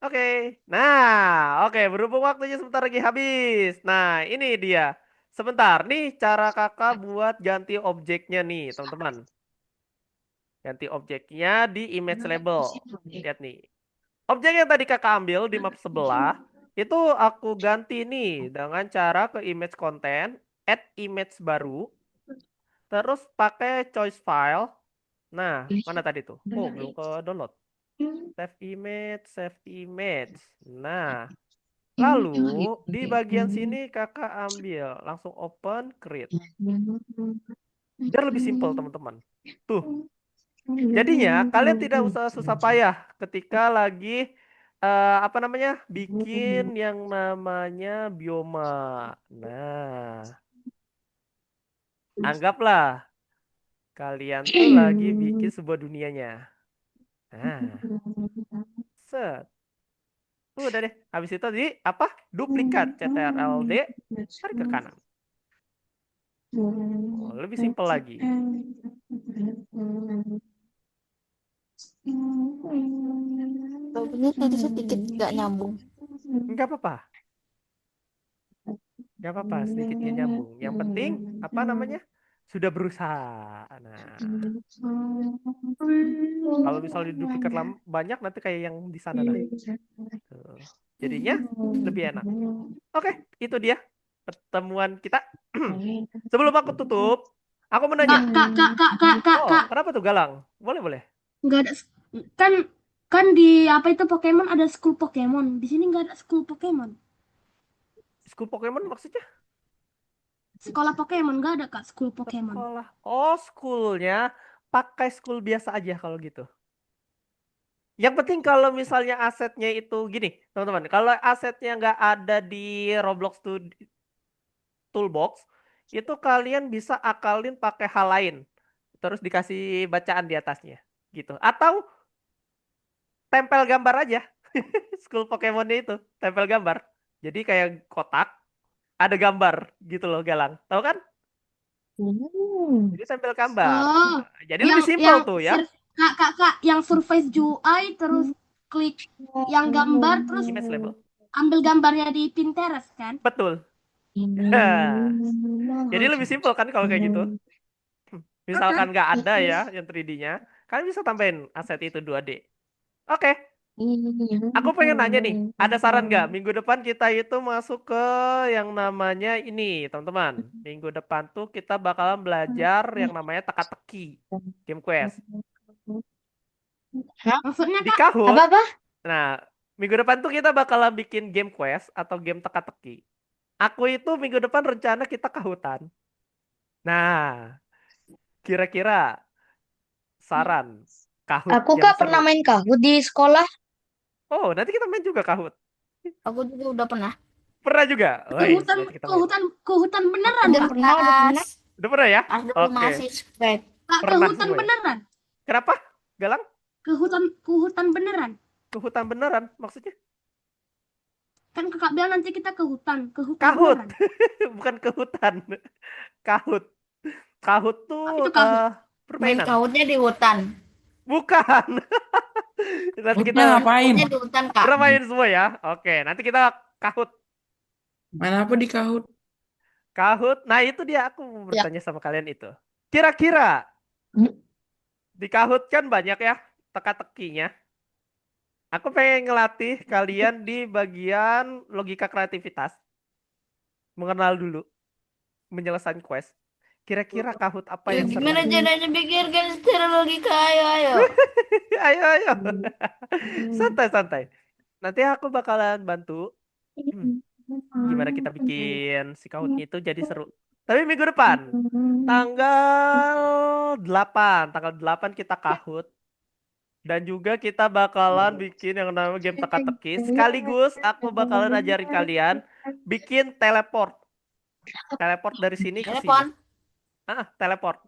Oke. Nah, oke, berhubung waktunya sebentar lagi habis. Nah, ini dia. Sebentar, nih cara kakak buat ganti objeknya nih, teman-teman. Ganti objeknya di image label. Lihat nih. Objek yang tadi kakak ambil di map sebelah, itu aku ganti nih dengan cara ke image content, add image baru, terus pakai choice file. Nah, mana tadi tuh? Oh, belum ke download. Save image, save image. Nah, lalu di bagian sini kakak ambil, langsung open, create. Biar lebih simpel teman-teman. Tuh, jadinya kalian tidak usah susah payah ketika lagi apa namanya bikin yang namanya bioma. Nah, anggaplah kalian tuh lagi bikin sebuah dunianya. Nah, set. Udah deh. Habis itu di apa? Duplikat CTRL-D, tarik ke kanan. Oh, lebih simpel lagi. Ini tadi sedikit nggak nyambung. Enggak apa-apa. Enggak apa-apa, sedikit nggak nyambung. Yang penting apa namanya? Sudah berusaha. Nah, kalau misalnya duplikat banyak nanti kayak yang di sana nah. Tuh. Jadinya lebih enak. Oke, itu dia pertemuan kita. Sebelum aku tutup, aku mau Kak, nanya. Kak, Kak, Kak, Kak, Kak, Oh, Kak. kenapa tuh Galang? Boleh, boleh. Nggak ada kan kan di apa itu Pokemon ada school Pokemon. Di sini nggak ada school Pokemon. School Pokemon maksudnya? Sekolah Pokemon nggak ada, Kak, school Pokemon. Sekolah. Oh, schoolnya pakai school biasa aja kalau gitu. Yang penting kalau misalnya asetnya itu gini, teman-teman. Kalau asetnya nggak ada di Roblox Toolbox, itu kalian bisa akalin pakai hal lain. Terus dikasih bacaan di atasnya. Gitu. Atau tempel gambar aja. School Pokemonnya itu. Tempel gambar. Jadi kayak kotak, ada gambar gitu loh Galang. Tahu kan? Jadi tempel gambar. Oh, Nah, jadi lebih simpel tuh ya. Kak, yang surface UI terus klik yang gambar terus Image label. ambil gambarnya di Pinterest kan? Betul. Jadi lebih simpel kan kalau kayak gitu. Misalkan nggak ada ya yang 3D-nya, kalian bisa tambahin aset itu 2D. Oke, aku pengen nanya nih, ada saran nggak? Minggu depan kita itu masuk ke yang namanya ini, teman-teman. Minggu depan tuh kita bakalan belajar yang namanya teka-teki, game quest. Maksudnya Di Kak, Kahoot, Apa-apa? nah, minggu depan tuh kita bakalan bikin game quest atau game teka-teki. Aku itu minggu depan rencana kita Kahootan. Nah, kira-kira saran Kahoot Aku yang Kak pernah seru. main Kahoot di sekolah. Oh, nanti kita main juga Kahoot. Aku juga udah pernah. Pernah juga? Woi, nanti kita main. kehutan beneran Udah Kak. pernah, udah pernah. Udah pernah ya? Pas dulu Oke. masih spek. Kak, Pernah kehutan semua ya? beneran. Kenapa? Galang? Kehutan beneran. Ke hutan beneran maksudnya? Kan Kakak bilang nanti kita ke hutan Kahoot. beneran. Bukan ke hutan. Kahoot. Kahoot tuh Apa itu Kahoot? Main permainan. Kahootnya di hutan. Bukan. Nanti kita Kahootnya ngapain? Kahootnya di hutan, Kak. pernah main semua ya. Oke, nanti kita Kahoot. Mana apa di Kahoot? Kahoot. Nah, itu dia aku mau Ya. bertanya sama kalian itu. Kira-kira Di Kahoot kan banyak ya teka-tekinya. Aku pengen ngelatih kalian di bagian logika kreativitas. Mengenal dulu, menyelesaikan quest. Kira-kira Kahoot apa Ya, yang seru? gimana caranya pikirkan secara logika? Ayo. Ayo, ayo. Santai, santai. Nanti aku bakalan bantu gimana kita bikin si Kahootnya itu jadi seru. Tapi minggu depan, tanggal 8 kita Kahoot. Dan juga kita bakalan bikin yang namanya game teka-teki. Sekaligus aku bakalan ajarin kalian bikin teleport. Teleport dari sini ke sini. Telepon. Teleport.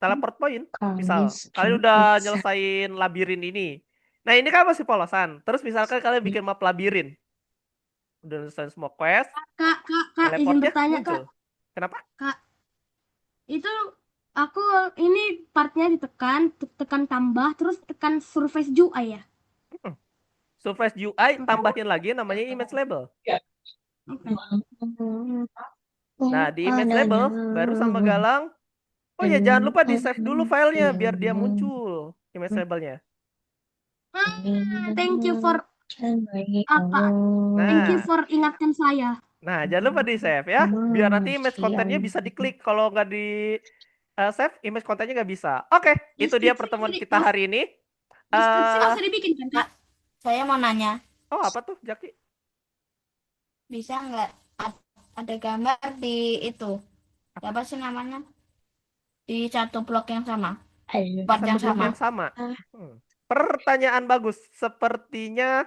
Teleport point. Misal, Kamis, kalian udah Jumat, nyelesain labirin ini. Nah, ini kan masih polosan. Terus misalkan kalian bikin map labirin. Udah nyelesain semua quest, Kak, izin teleportnya bertanya, muncul. Kak. Kenapa? Kak, itu aku ini partnya ditekan, tekan tambah, terus tekan surface UI ya. Surface UI tambahin lagi namanya image label. Oke. Nah, di image label baru sama Galang. Oh ya, jangan lupa di save dulu filenya biar dia muncul image labelnya. Thank you for apa? Thank you Nah, for ingatkan saya. jangan lupa di save ya, biar nanti image kontennya bisa diklik. Kalau nggak di save, image kontennya nggak bisa. Oke, itu dia pertemuan kita hari ini. Deskripsi nggak Eh, usah dibikin kan, Kak? Saya mau nanya, oh apa tuh, Jaki? bisa nggak ada gambar di itu? Apa sih namanya? Di satu blok yang sama, part Satu yang blok sama. yang sama. Pertanyaan bagus. Sepertinya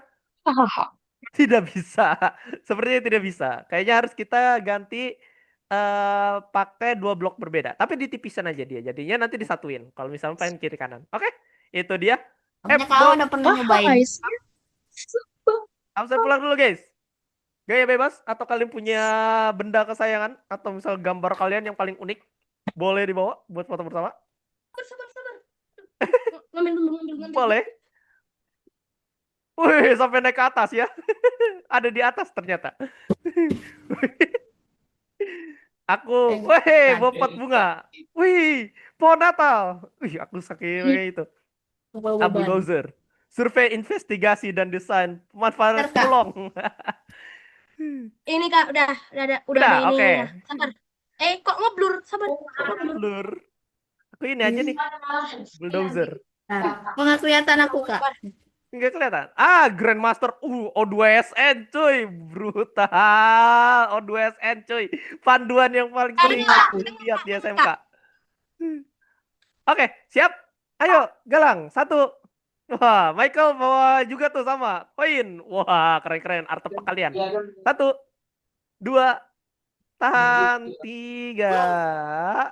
tidak bisa. Sepertinya tidak bisa. Kayaknya harus kita ganti pakai 2 blok berbeda. Tapi ditipisan aja dia. Jadinya nanti disatuin. Kalau misalnya pengen kiri kanan. Oke, itu dia. Makanya kau udah pernah nyobain. Saya pulang dulu guys. Gaya bebas atau kalian punya benda kesayangan atau misal gambar kalian yang paling unik boleh dibawa buat foto bersama. Sabar. Ngambil dulu. Boleh. Wih, sampai naik ke atas ya. Ada di atas ternyata. Aku, wih, bawa pot bunga. Wih, pohon Natal. Wih, aku saking itu. Bulldozer. Survei investigasi dan desain pemanfaatan Bentar, Kak. pulang. Ini Kak, udah ada Udah, ini oke. ya. Sabar. Kok ngeblur? Sabar. Blur. Aku ini aja nih. Bulldozer. Kok nggak kelihatan aku, Kak? Nggak kelihatan. Grandmaster. O2SN cuy. Brutal. O2SN cuy. Panduan yang paling sering aku lihat di SMK. Oke, siap. Ayo, Galang. 1. Wah, Michael bawa juga tuh sama. Koin. Wah, keren-keren. Artefak kalian. 1, 2, tahan. 3.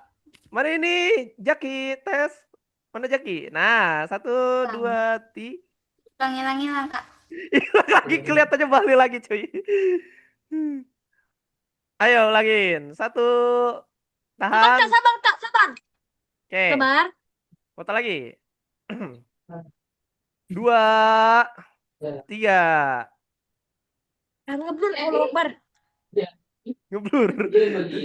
Mana ini? Jaki, tes. Mana Jaki? Nah, 1, 2, 3. Hilang, Kak. Hilang lagi, kelihatannya balik lagi cuy. Ayo ulangin. 1. Tahan. Sabar. Oke. Sabar. Foto lagi. 2, 3. Ngeblur, Akbar. Ngeblur.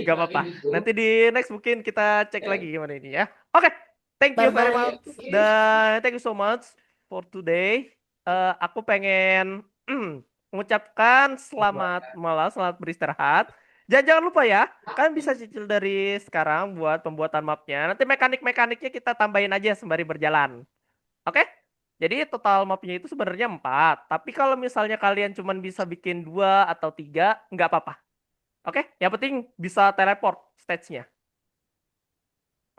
Gak apa-apa. Nanti di next mungkin kita cek lagi gimana ini ya. Oke. Thank you very much. Dan thank you so much for today. Aku pengen mengucapkan selamat malam, selamat beristirahat. Jangan lupa ya, kalian bisa cicil dari sekarang buat pembuatan mapnya. Nanti mekanik-mekaniknya kita tambahin aja sembari berjalan. Oke? Jadi total mapnya itu sebenarnya 4. Tapi kalau misalnya kalian cuma bisa bikin 2 atau 3, nggak apa-apa. Oke? Yang penting bisa teleport stage-nya.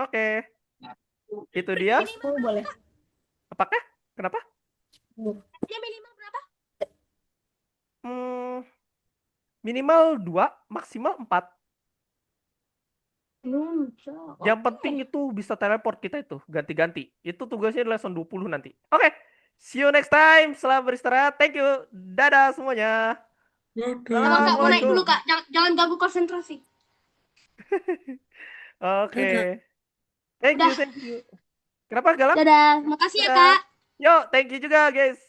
Oke. Itu dia. Oh, boleh. Apakah? Kenapa? Dia minimal berapa? Minimal 2, maksimal 4. Yang penting itu bisa teleport kita itu. Ganti-ganti. Itu tugasnya di lesson 20 nanti. Oke. See you next time. Selamat beristirahat. Thank you. Dadah semuanya. Sabar Kak, mau naik dulu Assalamualaikum. Kak. Jangan ganggu konsentrasi. Oke. Thank you. Kenapa Galang? Dadah. Makasih ya Dadah. Kak. Yo, thank you juga guys.